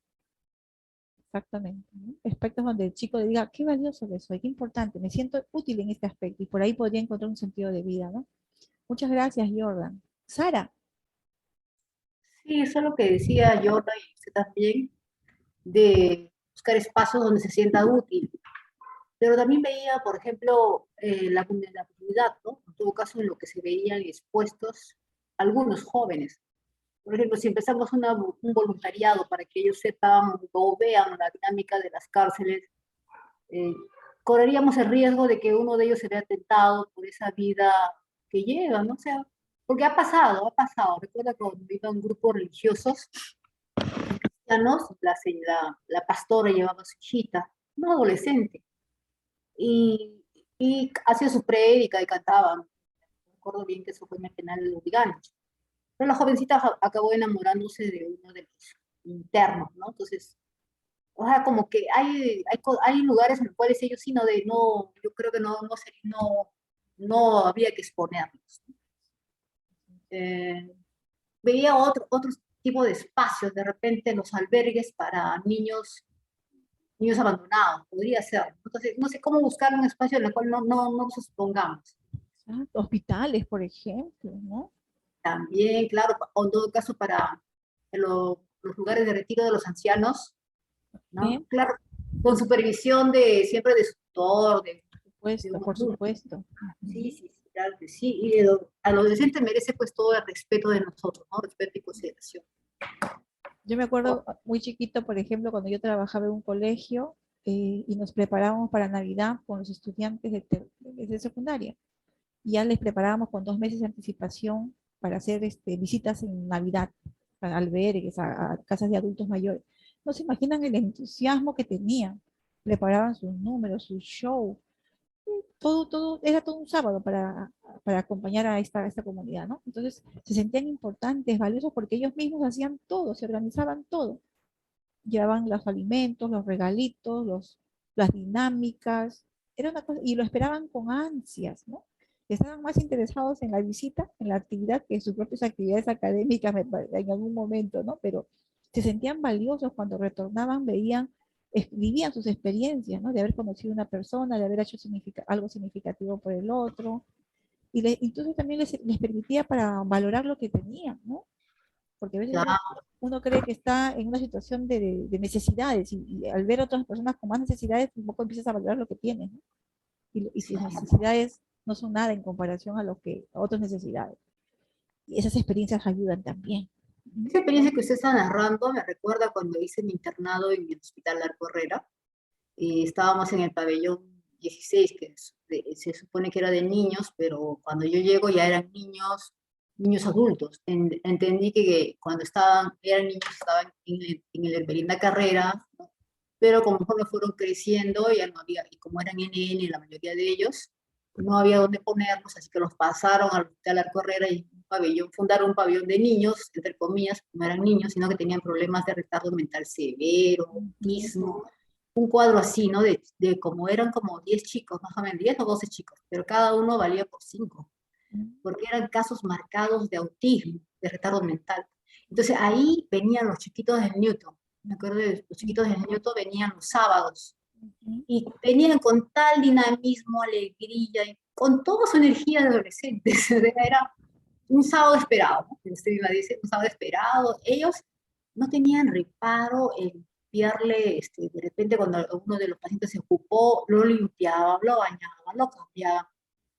Exactamente, ¿no? Aspectos donde el chico le diga, qué valioso que soy, qué importante, me siento útil en este aspecto, y por ahí podría encontrar un sentido de vida, ¿no? Muchas gracias, Jordan. Sara. Sí, eso es lo que decía Jordan y usted también, de buscar espacios donde se sienta útil. Pero también veía, por ejemplo, la vulnerabilidad, ¿no? En todo caso, en lo que se veían expuestos algunos jóvenes. Por ejemplo, si empezamos un voluntariado para que ellos sepan o vean la dinámica de las cárceles, eh, correríamos el riesgo de que uno de ellos se vea tentado por esa vida que lleva, ¿no? O sea, porque ha pasado, ha pasado. Recuerda cuando iban grupos religiosos cristianos, la pastora llevaba a su hijita, una adolescente, y hacía su prédica y cantaba. No recuerdo bien que eso fue en el penal de Luriganos. Pero la jovencita acabó enamorándose de uno de los internos, ¿no? Entonces, O sea, como que hay lugares en los cuales ellos sí no, yo creo que no había que exponerlos. Veía otro tipo de espacios, de repente los albergues para niños abandonados, podría ser. Entonces, no sé cómo buscar un espacio en el cual no nos expongamos. Hospitales, por ejemplo, ¿no? También, claro, o en todo caso para los lugares de retiro de los ancianos, ¿no? Bien, Claro, con supervisión siempre de su tutor, por supuesto. Sí, sí, sí, claro que sí. Y el adolescente merece pues todo el respeto de nosotros, ¿no? Respeto y consideración. Yo me acuerdo muy chiquito, por ejemplo, cuando yo trabajaba en un colegio y nos preparábamos para Navidad con los estudiantes de secundaria. Y ya les preparábamos con 2 meses de anticipación para hacer visitas en Navidad, a albergues, a casas de adultos mayores. No se imaginan el entusiasmo que tenían. Preparaban sus números, su show. Era todo un sábado para acompañar a esta comunidad, ¿no? Entonces se sentían importantes, valiosos, porque ellos mismos hacían todo, se organizaban todo. Llevaban los alimentos, los regalitos, las dinámicas, era una cosa, y lo esperaban con ansias, ¿no? Estaban más interesados en la visita, en la actividad, que en sus propias actividades académicas en algún momento, ¿no? Pero se sentían valiosos cuando retornaban, vivían sus experiencias, ¿no? De haber conocido una persona, de haber hecho algo significativo por el otro, y entonces también les permitía para valorar lo que tenían, ¿no? Porque a veces Claro, uno cree que está en una situación de necesidades y al ver a otras personas con más necesidades, un poco empiezas a valorar lo que tienes, ¿no? Y sus necesidades no son nada en comparación a otras necesidades. Y esas experiencias ayudan también. esa experiencia que usted está narrando me recuerda cuando hice mi internado en el Hospital Larco Herrera. Estábamos en el pabellón 16, que se supone que era de niños, pero cuando yo llego ya eran niños adultos. Entendí que cuando eran niños estaban en la carrera, ¿no? Pero conforme fueron creciendo ya no había, y como eran NN la mayoría de ellos, no había dónde ponerlos, así que los pasaron al Hospital Arco Herrera y fundaron un pabellón de niños, entre comillas, no eran niños, sino que tenían problemas de retardo mental severo, autismo, un cuadro así, ¿no? Como eran como 10 chicos, más o menos, 10 o 12 chicos, pero cada uno valía por 5, porque eran casos marcados de autismo, de retardo mental. Entonces ahí venían los chiquitos del Newton, me acuerdo de los chiquitos del Newton venían los sábados, y venían con tal dinamismo, alegría, y con toda su energía de adolescentes. Era un sábado esperado, ¿no? Usted misma dice, un sábado esperado. Ellos no tenían reparo en limpiarle, de repente cuando uno de los pacientes se ocupó, lo limpiaban, lo bañaban, lo cambiaban,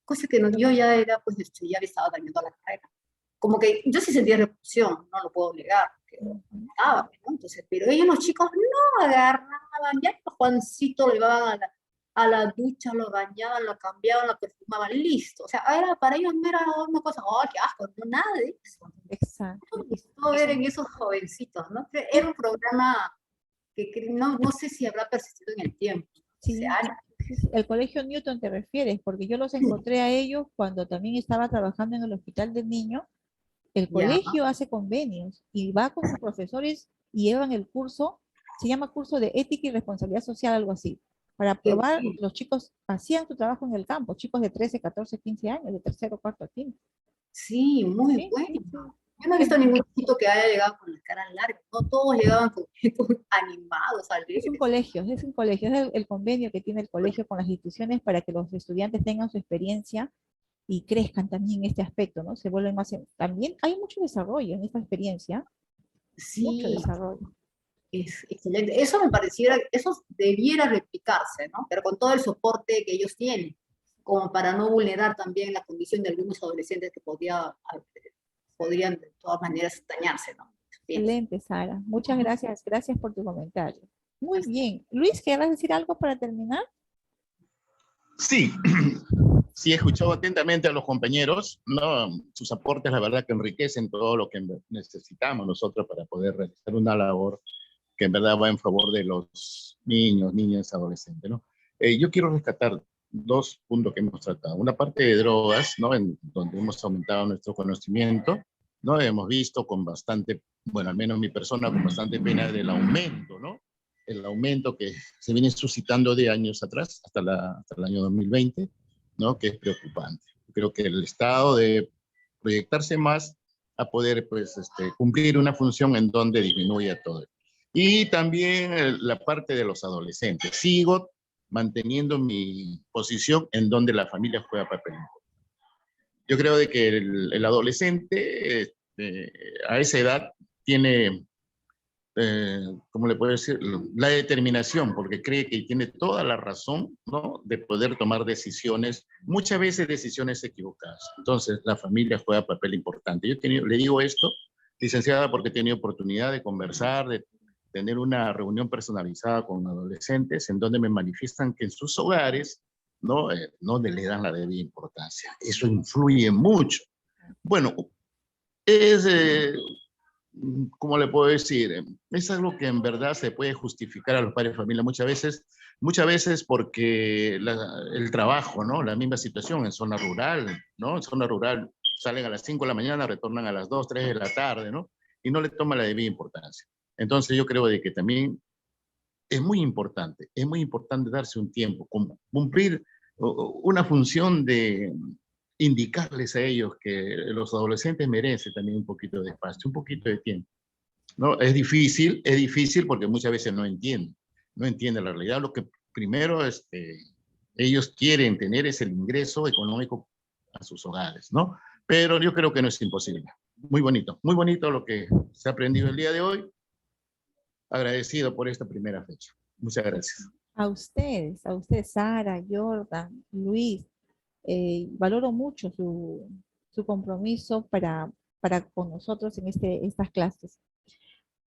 cosa que yo ya era, pues, ya había estado dañando la carrera. Como que yo sí sentía repulsión, no lo puedo negar, porque estaba, ¿no? Entonces, pero ellos, los chicos, no agarraban, ya los Juancitos lo llevaban a la ducha, lo bañaban, lo cambiaban, lo perfumaban, listo. O sea, para ellos no era una cosa, oh, qué asco, no, nada de eso. Exacto. Todo eran esos jovencitos, ¿no? Era un programa que no sé si habrá persistido en el tiempo. Sí, el colegio Newton te refieres, porque yo los encontré a ellos cuando también estaba trabajando en el hospital del niño. El Ya. colegio hace convenios y va con sus profesores y llevan el curso, se llama curso de ética y responsabilidad social, algo así. Para probar, los chicos hacían su trabajo en el campo, chicos de 13, 14, 15 años, de tercero, cuarto, quinto. Sí, muy Sí, bueno. sí, sí. Yo no he visto ningún chico que haya llegado con la cara larga, no todos llegaban animados, alegres. Es un colegio, es el convenio que tiene el colegio con las instituciones para que los estudiantes tengan su experiencia y crezcan también en este aspecto, ¿no? Se vuelven más, también hay mucho desarrollo en esta experiencia, mucho Sí, desarrollo. es excelente. Eso debiera replicarse, ¿no? Pero con todo el soporte que ellos tienen, como para no vulnerar también la condición de algunos adolescentes que podrían de todas maneras dañarse, ¿no? Bien. Excelente, Sara. Muchas gracias. Gracias por tu comentario. Muy bien. Luis, ¿quieres decir algo para terminar? Sí, sí, he escuchado atentamente a los compañeros, ¿no? Sus aportes, la verdad, que enriquecen todo lo que necesitamos nosotros para poder realizar una labor que en verdad va en favor de los niños, niñas, adolescentes, ¿no? Yo quiero rescatar 2 puntos que hemos tratado. Una parte de drogas, ¿no? En donde hemos aumentado nuestro conocimiento, ¿no? Hemos visto con bastante, bueno, al menos mi persona, con bastante pena del aumento, ¿no? el aumento que se viene suscitando de años atrás, hasta el año 2020, ¿no? Que es preocupante. Creo que el Estado debe proyectarse más a poder pues, cumplir una función en donde disminuya todo. Y también la parte de los adolescentes. Sigo manteniendo mi posición en donde la familia juega papel importante. Yo creo de que el adolescente a esa edad tiene, ¿cómo le puedo decir? La determinación, porque cree que tiene toda la razón, ¿no? De poder tomar decisiones, muchas veces decisiones equivocadas. Entonces, la familia juega papel importante. Le digo esto, licenciada, porque he tenido oportunidad de conversar, de tener una reunión personalizada con adolescentes en donde me manifiestan que en sus hogares no le dan la debida importancia. Eso influye mucho. Bueno, es... ¿cómo le puedo decir? Es algo que en verdad se puede justificar a los padres de familia muchas veces porque el trabajo, ¿no? La misma situación en zona rural, ¿no? En zona rural salen a las 5 de la mañana, retornan a las 2, 3 de la tarde, ¿no? Y no le toman la debida importancia. Entonces yo creo de que también es muy importante darse un tiempo, cumplir una función de indicarles a ellos que los adolescentes merecen también un poquito de espacio, un poquito de tiempo, ¿no? Es difícil porque muchas veces no entienden la realidad. Lo que primero ellos quieren tener es el ingreso económico a sus hogares, ¿no? Pero yo creo que no es imposible. Muy bonito lo que se ha aprendido el día de hoy. Agradecido por esta primera fecha. Muchas gracias. A ustedes, Sara, Jordan, Luis, valoro mucho su compromiso para con nosotros en estas clases.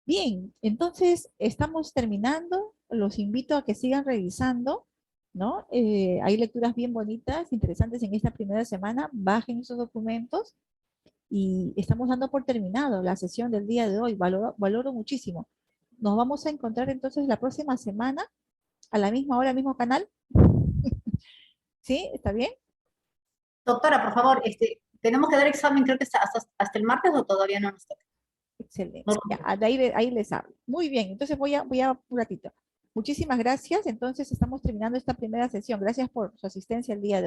Bien, entonces estamos terminando. Los invito a que sigan revisando, ¿no? Hay lecturas bien bonitas, interesantes en esta primera semana. Bajen esos documentos y estamos dando por terminado la sesión del día de hoy. Valoro muchísimo. Nos vamos a encontrar entonces la próxima semana a la misma hora, mismo canal. ¿Sí? ¿Está bien? Doctora, por favor, tenemos que dar examen, creo que hasta el martes, o todavía no nos toca. Excelente. No. Ya, ahí les hablo. Muy bien, entonces voy a un ratito. Muchísimas gracias. Entonces estamos terminando esta primera sesión. Gracias por su asistencia el día de hoy.